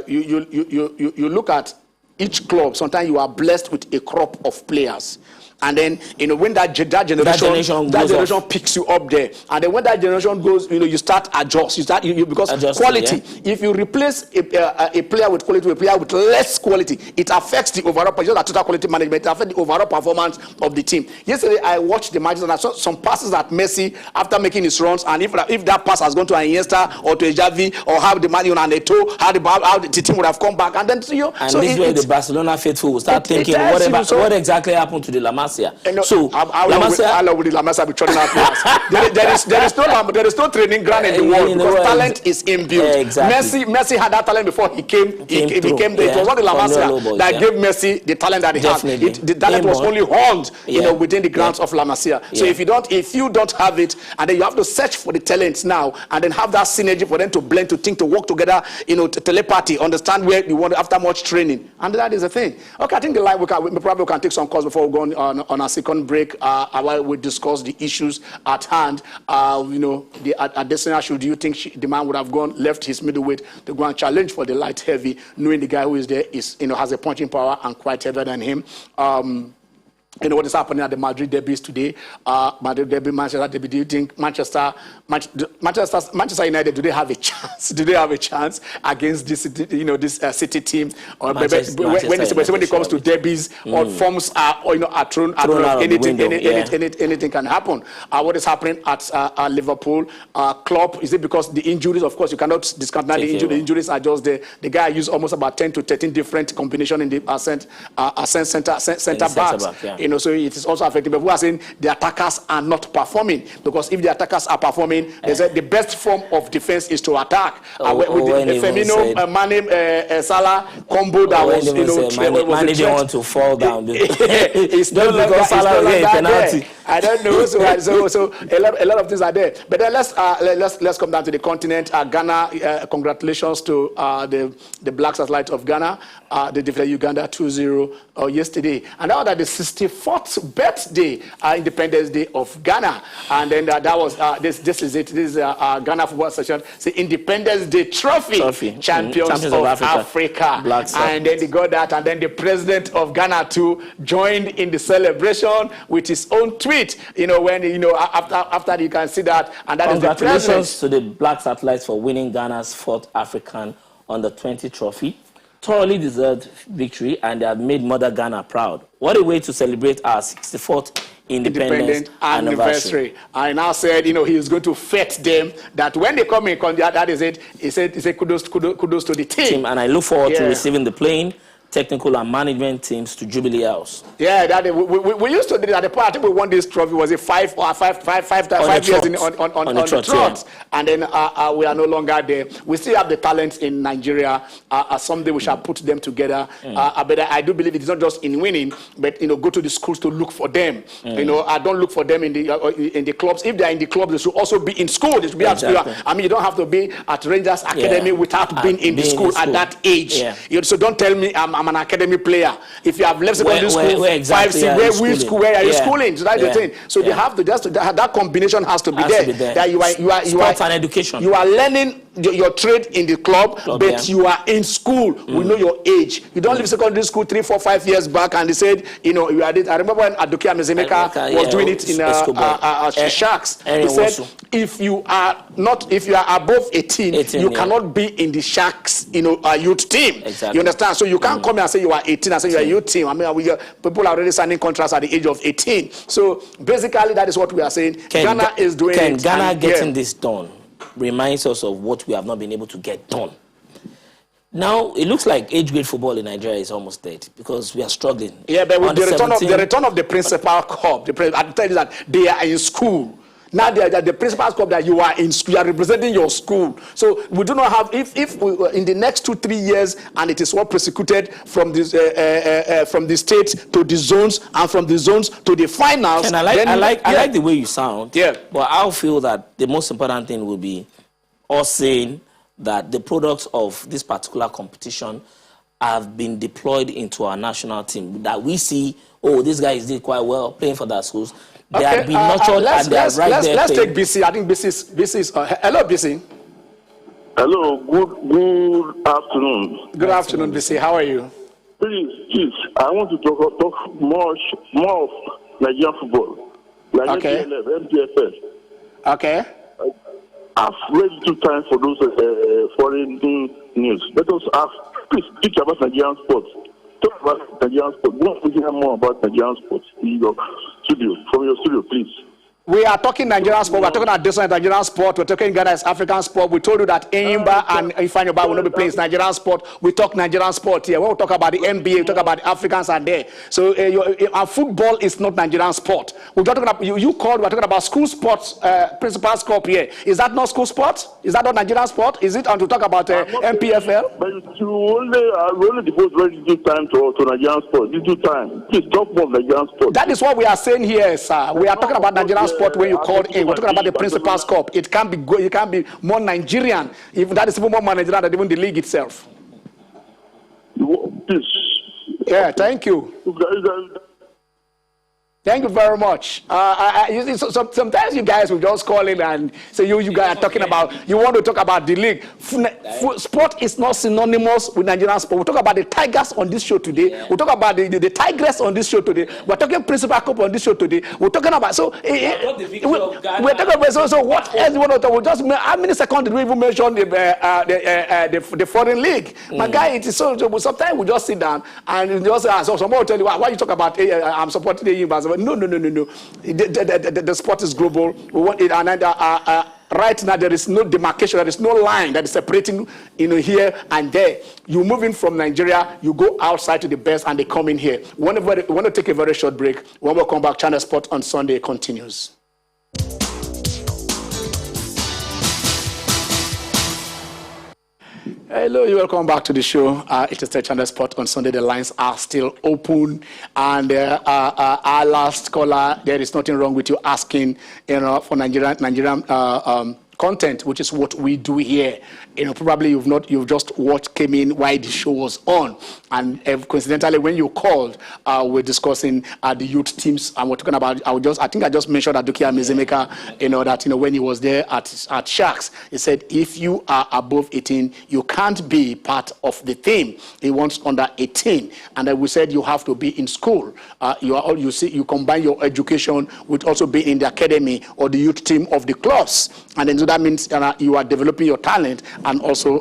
you look at each club. Sometimes you are blessed with a crop of players. And then, when that generation picks you up there. And then when that generation goes, you start adjust. Because quality, yeah. If you replace a player with quality with a player with less quality, it affects the overall, just the total quality management, it affects the overall performance of the team. Yesterday, I watched the matches and I saw some passes that Messi, after making his runs, and if that pass has gone to Iniesta or to Xavi or how the man on the toe, how the team would have come back. And then, this is where the Barcelona faithful will start thinking, what exactly happened to the Lamas? So I love the La Masia be turning out players. there is no training ground in the world because talent is inbuilt. Exactly. Messi had that talent before he became there. It was not the La Masia that gave Messi the talent that he had. The talent was only honed, within the grounds of La Masia. So if you don't have it, and then you have to search for the talents now, and then have that synergy for them to blend, to think, to work together, telepathy, understand where you want after much training, and that is the thing. Okay, I think the line we probably can take some calls before we go on our second break, while we discuss the issues at hand. The Adesina, do you think the man would have left his middleweight to go and challenge for the light heavy, knowing the guy who is there has a punching power and quite heavier than him? What is happening at the Madrid derbies today? Madrid derby, Manchester derby. Do you think Manchester United, do they have a chance? Do they have a chance against this, this City team? Or when it comes to derbies, all forms are thrown out. Anything can happen. What is happening at Liverpool? Klopp, is it because the injuries? Of course, you cannot discount that. The injuries are just there. The guy used almost about 10 to 13 different combinations in the center backs. So it is also affecting. But we are saying the attackers are not performing, because if the attackers are performing, they said the best form of defense is to attack. With the Firmino, Mane, Salah combo that was, Mane didn't want to fall down. It's not because Salah again penalty. I don't know. So a lot of things are there. But then let's come down to the continent. Ghana, congratulations to the Black Satellite of Ghana. They defeated Uganda 2-0 yesterday, and now that the 64th birthday, Independence Day of Ghana, and then that was this is it. This is Ghana Football Association, the Independence Day Trophy. Champions of Africa. And then they got that, and then the president of Ghana too joined in the celebration with his own tweet. After you can see that, and that is the president. Congratulations to the Black Satellites for winning Ghana's 4th African Under-20 trophy. Thoroughly deserved victory, and they have made Mother Ghana proud. What a way to celebrate our 64th independence anniversary. I now said, he is going to fet them, that when they come in, that is it. He said kudos to the team. And I look forward to receiving the plane technical and management teams to Jubilee House. Yeah, that we used to do that. I think we won this trophy. Was it 5 years on the trot? Yeah. And then we are no longer there. We still have the talents in Nigeria. Someday we shall put them together. But I do believe it is not just in winning, but go to the schools to look for them. I don't look for them in the clubs. If they are in the clubs, they should also be in school. They should be exactly. I mean, you don't have to be at Rangers Academy without being in the school at that age. Yeah. So don't tell me I'm an academy player. If you have left secondary school, where are you schooling? So that's the thing. So they have to that combination has to be there. That you are sports and education. You are learning your trade in the club, but you are in school. We know your age. You don't leave secondary school 3, 4, 5 years back, and they said, you are this. I remember when Adoke Amezemeka was doing it in Sharks. He said, if you are above 18 you cannot be in the Sharks, youth team. Exactly. You understand? So you can't come here and say you are 18 and say you are a youth team. I mean, people are already signing contracts at the age of 18. So basically, that is what we are saying. Ghana is doing it. Ghana getting this done reminds us of what we have not been able to get done. Now, it looks like age-grade football in Nigeria is almost dead because we are struggling. Yeah, but with the return of the Principal Cup, I tell you that they are in school. Now they are the Principal's Cup that you are in school, you are representing your school. So we do not have, if we, in the next 2-3 years, and it is all prosecuted from this from the states to the zones, and from the zones to the finals. And I like the way you sound. Yeah. But I feel that the most important thing will be us saying that the products of this particular competition have been deployed into our national team. That we see, oh, these guys did quite well playing for their schools. They have been nurtured and they are right there. Let's take BC. I think BC is hello, BC. Hello, good afternoon. Good afternoon, BC. How are you? Please, I want to talk more of Nigerian football. Like MPFL. Okay. I've read 2 times for those foreign news. Let us please speak about Nigerian sports. Talk about Nigerian sports. We want to hear more about Nigerian sports in your studio, from your studio, please. We are talking Nigerian sport. We're talking about different Nigerian sport. We're talking Ghana as African sport. We told you that Enyimba and Ifeanyi will not be playing Nigerian sport. We talk Nigerian sport here. When we talk about the NBA, we talk about the Africans are there. So our football is not Nigerian sport. We're talking about we're talking about school sports, Principal's Cup here. Is that not school sport? Is that not Nigerian sport? Is it? And to talk about MPFL? But you only devote very little time to Nigerian sport. Little time. Please talk more Nigerian sport. That is what we are saying here, sir. We are talking about Nigerian sport when you called in. We're talking about the Principal's Cup. It can be good. It can be more Nigerian. If that is even more Nigerian than even the league itself. Please. Yeah, thank you. Thank you very much. Sometimes you guys will just call in and say you guys are talking about, you want to talk about the league. Sport is not synonymous with Nigerian sport. We talk about the Tigers on this show today. Yeah. We talk about the Tigress on this show today. We're talking Principal Cup on this show today. We're talking about we're talking about so what else you want to talk? We just how many seconds did we even mention the foreign league? My guy, it is so sometimes we just sit down and just so someone will tell you why you talk about I'm supporting the Enyimba. No. The sport is global. We want it, and right now there is no demarcation. There is no line that is separating, here and there. You move in from Nigeria, you go outside to the best, and they come in here. We want to take a very short break. When we come back, Channel Sport on Sunday continues. Hello, you're welcome back to the show. It is the Channel Sport on Sunday. The lines are still open. And our last caller, there is nothing wrong with you asking, for Nigerian content, which is what we do here. Probably you've just watched came in while the show was on, and coincidentally when you called, we're discussing the youth teams, and we're talking about. I think I just mentioned Adoke Amezemeka, that when he was there at Sharks, he said if you are above 18, you can't be part of the team. He wants under 18, and then we said you have to be in school. You combine your education with also being in the academy or the youth team of the clubs. And then so that means you are developing your talent and also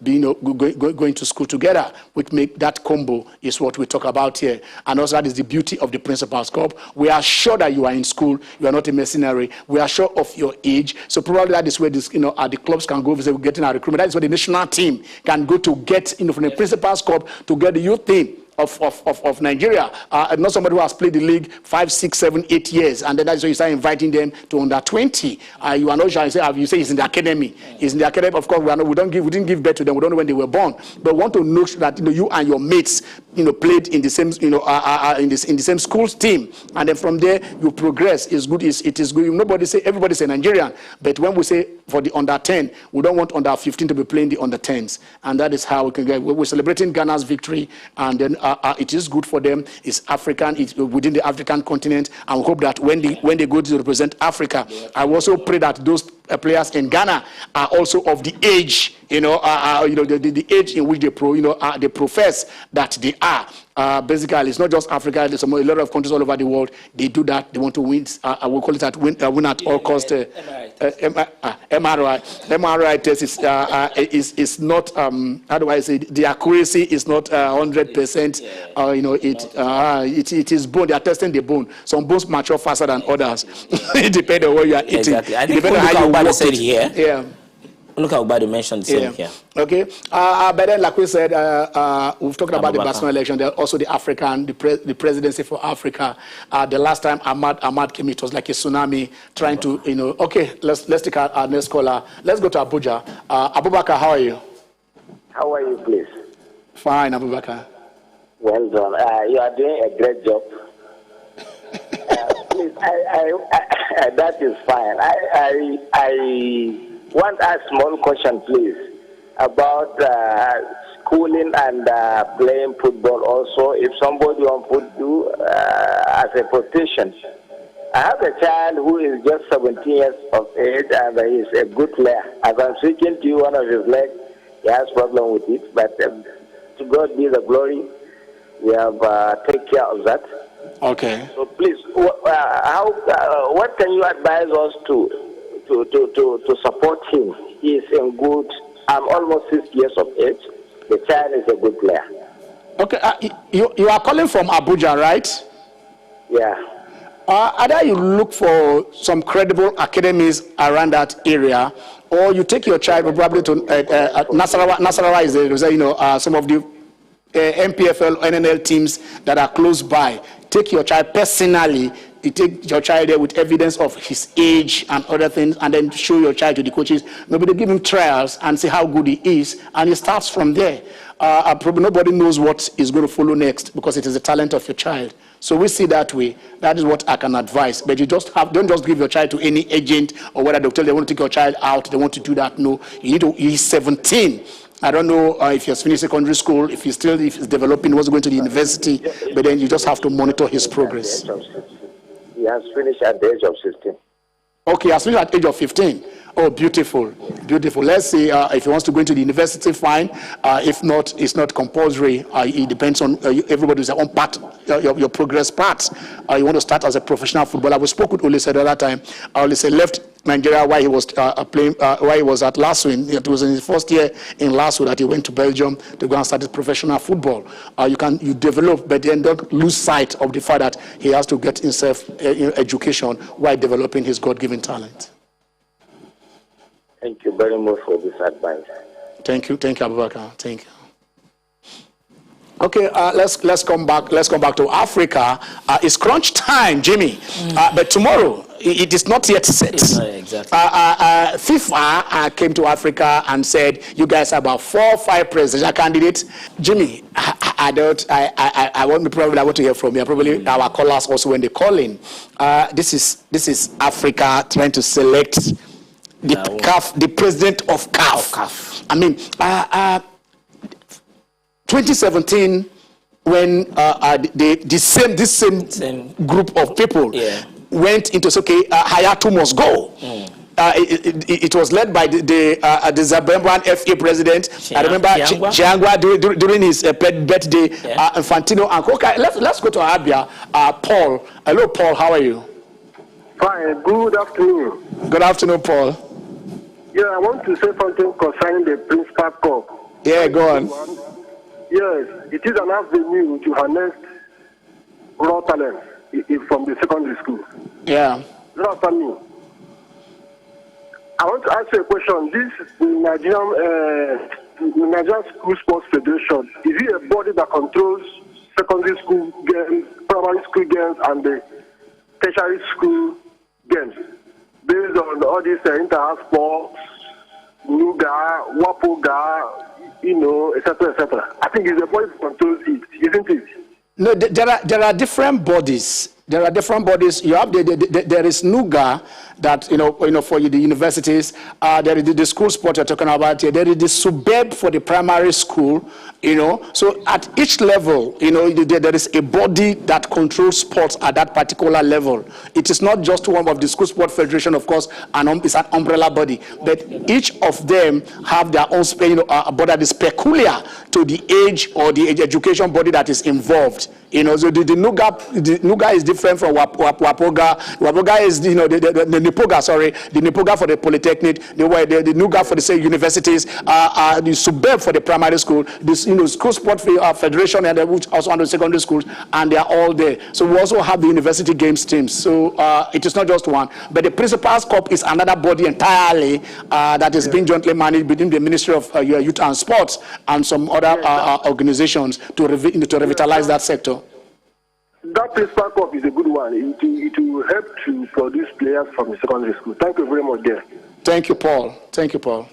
going to school together, which make that combo is what we talk about here. And also that is the beauty of the Principal's Cup. We are sure that you are in school, you are not a mercenary. We are sure of your age. So probably that is where this, the clubs can go visit getting our recruitment. That is where the national team can go to get, from the Principal's Cup to get the youth team of Nigeria, not somebody who has played the league 5, 6, 7, 8 years, and then that's why you start inviting them to under 20. You are not sure. You say it's in the academy. It's in the academy. Of course, we didn't give birth to them. We don't know when they were born. But we want to know that you and your mates, played in the same, in the same schools team, and then from there you progress. It's good. It is good. Everybody say Nigerian, but when we say for the under 10, we don't want under 15 to be playing the under 10s, and that is how we can get. We're celebrating Ghana's victory, and then it is good for them. It's African. It's within the African continent, and we hope that when they go to represent Africa, I also pray that those players in Ghana are also of the age, the age in which they they profess that they are. Basically, it's not just Africa. There's a lot of countries all over the world. They do that. They want to win. I will call it that win at all cost. MRI test is not. How do I say? The accuracy is not 100%. It is bone. They are testing the bone. Some bones mature faster than others. It depends on what you are eating. Exactly. I think Luka said here. Yeah. Look how Ubadi mentioned the same here. Okay. But then, like we said, we've talked about the Barcelona election. There's also the the presidency for Africa. The last time Ahmad came, it was like a tsunami trying to, Okay, let's take our next caller. Let's go to Abuja. Abubakar, how are you? How are you, please? Fine, Abubakar. Well done. You are doing a great job. Please, that is fine. I want a small question, please, about schooling and playing football also. If somebody wants to do as a profession. I have a child who is just 17 years of age and he is a good player. As I'm speaking to you, one of his legs, he has problem with it, but to God be the glory. We have take care of that. Okay. So please, what can you advise us to support him? He is in good. I'm almost 6 years of age. The child is a good player. Okay. You are calling from Abuja, right? Yeah. Either you look for some credible academies around that area, or you take your child probably to Nasarawa. Nasarawa is some of the MPFL, NNL teams that are close by. Take your child personally. You take your child there with evidence of his age and other things, and then show your child to the coaches. Maybe they give him trials and see how good he is, and he starts from there. Probably nobody knows what is going to follow next because it is the talent of your child. So we see that way. That is what I can advise. But you don't just give your child to any agent or whether doctor they want to take your child out. They want to do that. No, you need to. He's 17. I don't know if he has finished secondary school, if he's developing, wants going to the university, but then you just have to monitor his progress. He has finished at the age of 16. Okay, he has finished at the age of 15. Oh, beautiful, beautiful. Let's see if he wants to go into the university, fine. If not, it's not compulsory. It depends on everybody's own part, your progress parts. You want to start as a professional footballer. We spoke with Olise the other time. Olise left Nigeria while he was playing, while he was at LASU. It was in his first year in LASU that he went to Belgium to go and start his professional football. You develop, but then don't lose sight of the fact that he has to get himself education while developing his God-given talent. Thank you very much for this advice. Thank you, Abubakar. Thank you. Okay, let's come back. Let's come back to Africa. It's crunch time, Jimmy. But tomorrow it is not yet set. Exactly. FIFA came to Africa and said, "You guys are about 4 or 5 presidential candidates." Jimmy, I want to hear from you. Probably our callers also when they call in. This is Africa trying to select the president of CAF. I mean, 2017, when this same group of people went into Hayatou must go. It was led by the Zimbabwean FA president. I remember Chiangwa during his birthday. Infantino and okay, let's go to Abia. Paul. Hello, Paul. How are you? Fine. Good afternoon. Good afternoon, Paul. Yeah, I want to say something concerning the Principal Cup. Yeah, go on. Yes, it is an avenue to harness raw talent from the secondary school. Yeah. That's what I mean. I want to ask you a question. This Nigerian School Sports Federation, is it a body that controls secondary school games, primary school games, and the tertiary school games, based on all these inter-house sports, NUGA, WAPOGA, etc., etc.? I think it's a body that controls it, isn't it? No, there are different bodies. There are different bodies. You have there is NUGA that for the universities. There is the school sport you're talking about here. There is the SUBEB for the primary school. So at each level, there is a body that controls sports at that particular level. It is not just one of the school sport federation, of course, and it's an umbrella body. But each of them have their own body that is peculiar to the age or the education body that is involved. So the NUGA is different from WAPOGA. WAPOGA is the NIPOGA, the NIPOGA for the polytechnic, the NUGA for the universities, the SUBEB for the primary school, this school sport federation, and which also under secondary schools, and they are all there. So we also have the university games teams. So it is not just one, but the Principal's Cup is another body entirely that is being jointly managed between the Ministry of Youth and Sports and some other organizations to revitalize that sector. That Principal Cup is a good one. It will help to produce players from the secondary school. Thank you very much, there. Thank you, Paul. Thank you, Paul.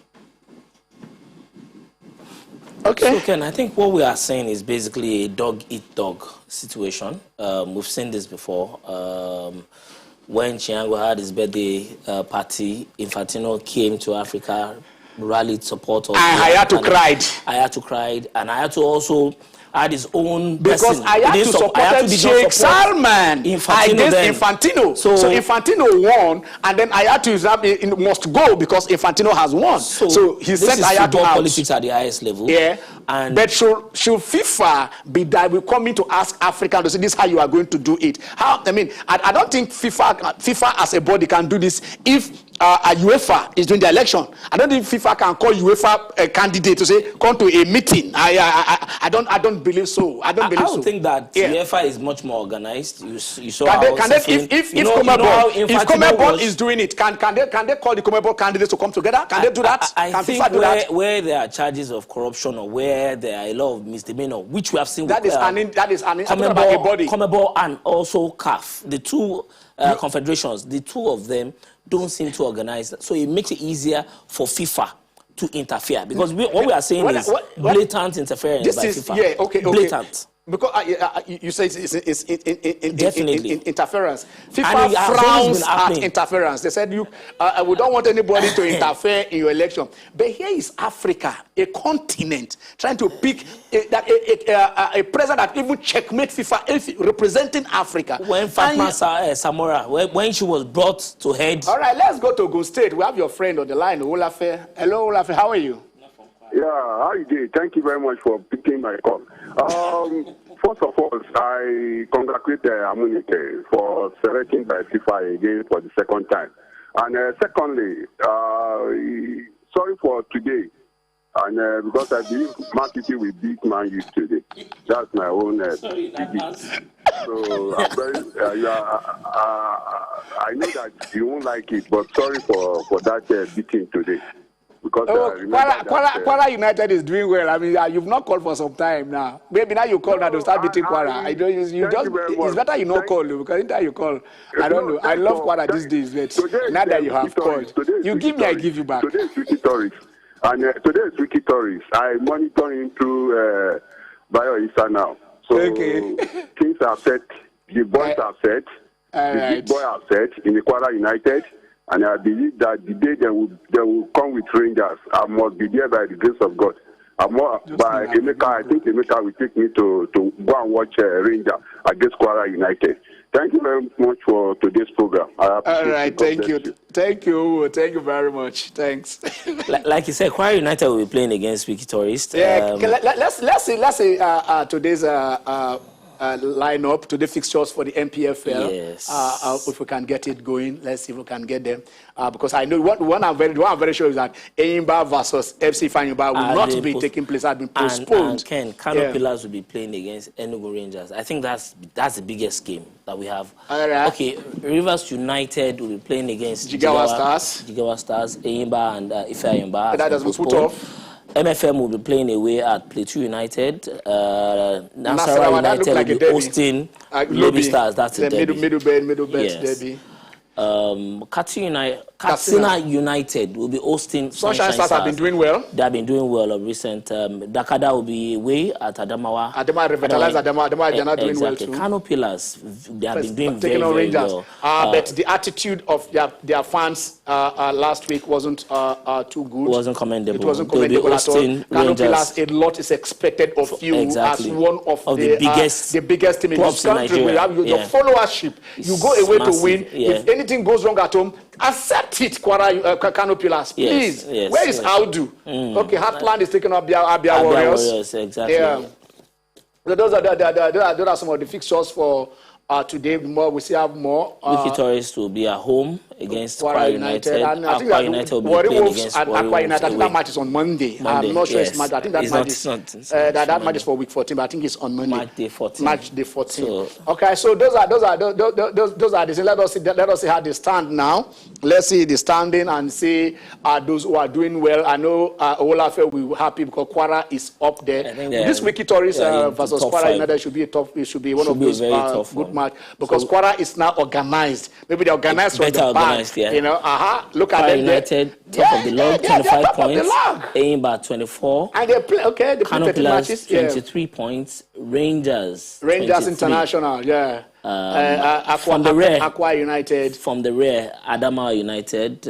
Okay. So, Ken, I think what we are saying is basically a dog-eat-dog situation. We've seen this before. When Chiango had his birthday party, Infantino came to Africa, rallied supporters. I had to cry. And I had to also had his own because I had to support Sheikh Salman against Infantino. So Infantino won, and then I had to must go because Infantino has won. So he said I had to out. Politics at the highest level. Yeah. But should FIFA be that we coming to ask Africa to say this is how you are going to do it? I don't think FIFA as a body can do this if UEFA is doing the election. I don't think FIFA can call UEFA a candidate to say come to a meeting. I don't believe so. I don't think that UEFA is much more organized. You saw if CONMEBOL is doing it, can they call the CONMEBOL candidates to come together? Can they do that? I think where there are charges of corruption or where there are a lot of misdemeanor, which we have seen that with CONMEBOL and also CAF, the two confederations, the two of them don't seem to organize that. So it makes it easier for FIFA to interfere because what we are saying is blatant interference by FIFA. Yeah, okay. Blatant. Because you say it's definitely interference. FIFA frowns at interference. They said we don't want anybody to interfere in your election. But here is Africa, a continent, trying to pick a president that even checkmate FIFA representing Africa. When Fatma Samora, when she was brought to head. All right, let's go to Ogun State. We have your friend on the line, Olafe. Hello, Olafe. How are you? Yeah, how are you doing? Thank you very much for picking my call. First of all, I congratulate Amunike for selecting by FIFA again for the second time. And secondly, sorry for today. And because I believe Man City will beat Man U today. That's my own belief. So I'm very, I know that you won't like it, but sorry for that beating today. Because Kwara United is doing well. I mean, you've not called for some time now. Maybe now you call now to start beating Kwara. It's better you not call because anytime you call, I don't know. I love Kwara these days, but now that you have called, you give me, I give you back. Today is Wiki Tourist. And today is Wiki Tourist. I monitor him through Bayo Issa now. So things are set. The boys are set. The big boys are set in the Kwara United. And I believe that the day they will come with Rangers, I must be there by the grace of God. By Emeka, I think Emeka will take me to go and watch Rangers against Kwara United. Thank you very much for today's program. All right, thank you. Thank you very much. Thanks. Like you said, Kwara United will be playing against Wiki Tourist. Yeah, let's say today's line up to the fixtures for the MPFL. Yes. If we can get it going, let's see if we can get them. Because I know one I'm very sure is that Enyimba versus FC Ifeanyi will not be taking place. Has been postponed. And Ken, Kano Pillars will be playing against Enugu Rangers. I think that's the biggest game that we have. Okay, Rivers United will be playing against Jigawa Stars. Jigawa Stars, Enyimba and Ifeanyi. That doesn't put off. MFM will be playing away at Plateau United. Nasarawa United will be hosting Lobby Stars. That's a derby. Middle belt derby. Katsina United will be hosting Sunshine Stars. Have been doing well. They have been doing well of recent. Dakada will be away at Adamawa. Adamawa revitalized Adamawa. They are not doing well too. Kano Pillars, they have been doing very well. well. But the attitude of their fans last week wasn't too good. Wasn't commendable. It wasn't commendable at all. Kano Pillars, a lot is expected of you as one of the biggest team in this country. We have your followership. You go away to win. If anything goes wrong at home, accept it, Kano Pillars, please. Yes, where is Audu? Okay, Heartland is taking up Abia Warriors. Exactly. Yeah. So those are some of the fixtures for today. We still have more. Wiki Tourists will be at home against Aqua United. Aqua United will be playing against Aqua United. I think that match is on Monday. I'm not sure it's Monday. I think that match is for week 14, but I think it's on Monday. Match day 14. Match day 14. So, okay, so those are the. Let us see how they stand now. Let's see the standing and see those who are doing well. I know Olafe will be happy because Kwara is up there. This Wiki Tourists versus Kwara United should be tough. It should be one of those good match because Kwara is now organized. Maybe they organized from the back. You know, look at them. United, top of the log, 25 points. Enyimba 24. And they play, they play Kano Pillars, 23 points. Rangers International, from the rear, Aqua United. From the rear, Adamawa United,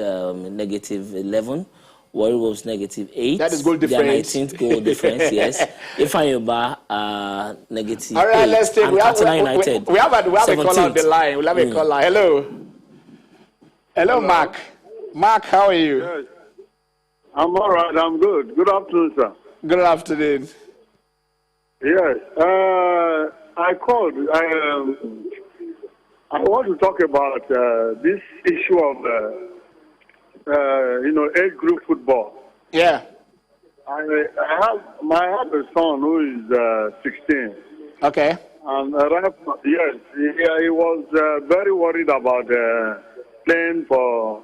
negative 11. Warriors negative 8. That is goal difference. Their 19th goal difference, yes. Ifeanyi negative 8. All right, let's take. We have a call on the line. We'll have a caller. Hello, Mark. Mark, how are you? Yes. I'm all right. I'm good. Good afternoon, sir. Good afternoon. Yes. I called. I want to talk about this issue of age group football. Yeah. I have a son who is 16. Okay. And yes, he was very worried about playing for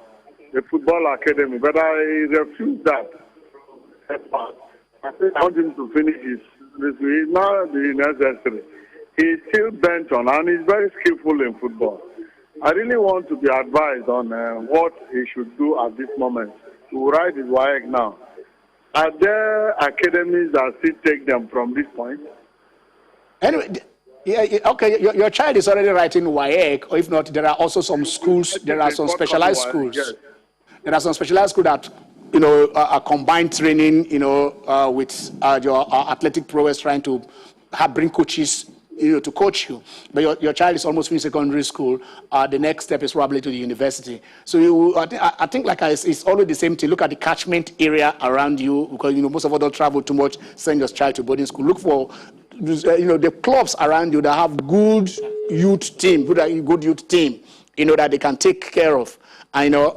the football academy, but I refused that. I think I want him to finish his. He's not the necessary. He's still bent on, and he's very skillful in football. I really want to be advised on what he should do at this moment to write his WAEC now. Are there academies that still take them from this point? Anyway, okay, your child is already writing WAEC, or if not, there are also some schools, there are some specialized schools. Yes. There are some specialized schools that, are combined training, with your athletic prowess, trying to bring coaches to coach you. But your child is almost finished secondary school. The next step is probably to the university. So I think it's always the same thing. Look at the catchment area around you, because most of us don't travel too much. Send your child to boarding school. Look for the clubs around you that have good youth team, good youth team, that they can take care of. I know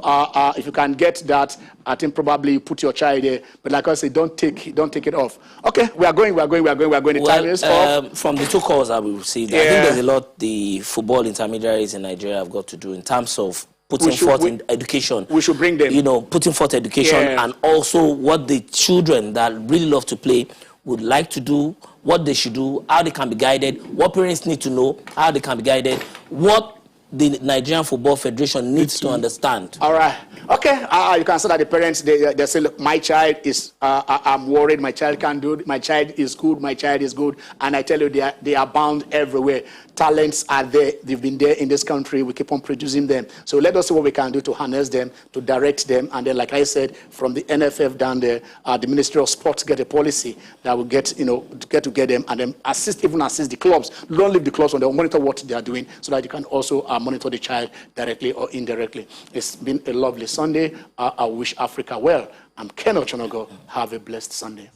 if you can get that, I think probably you put your child there. But like I said, don't take it off. Okay, we are going. The time is off. From the two calls that we received, I think there's a lot the football intermediaries in Nigeria have got to do in terms of putting forth in education. We should bring them. Putting forth education and also what the children that really love to play would like to do, what they should do, how they can be guided, what parents need to know, how they can be guided, what the Nigerian Football Federation needs to understand. All right. Okay. You can say that the parents, they say, look, my child is, I'm worried, my child can't do it, my child is good, and I tell you, they are bound everywhere. Talents are there. They've been there in this country. We keep on producing them. So let us see what we can do to harness them, to direct them, and then, like I said, from the NFF down there, the Ministry of Sports get a policy that will get them, and then assist the clubs. Don't leave the clubs on. They'll monitor what they are doing, so that you can also monitor the child directly or indirectly. It's been a lovely Sunday. I wish Africa well. I'm Ken Ochonogo. Have a blessed Sunday.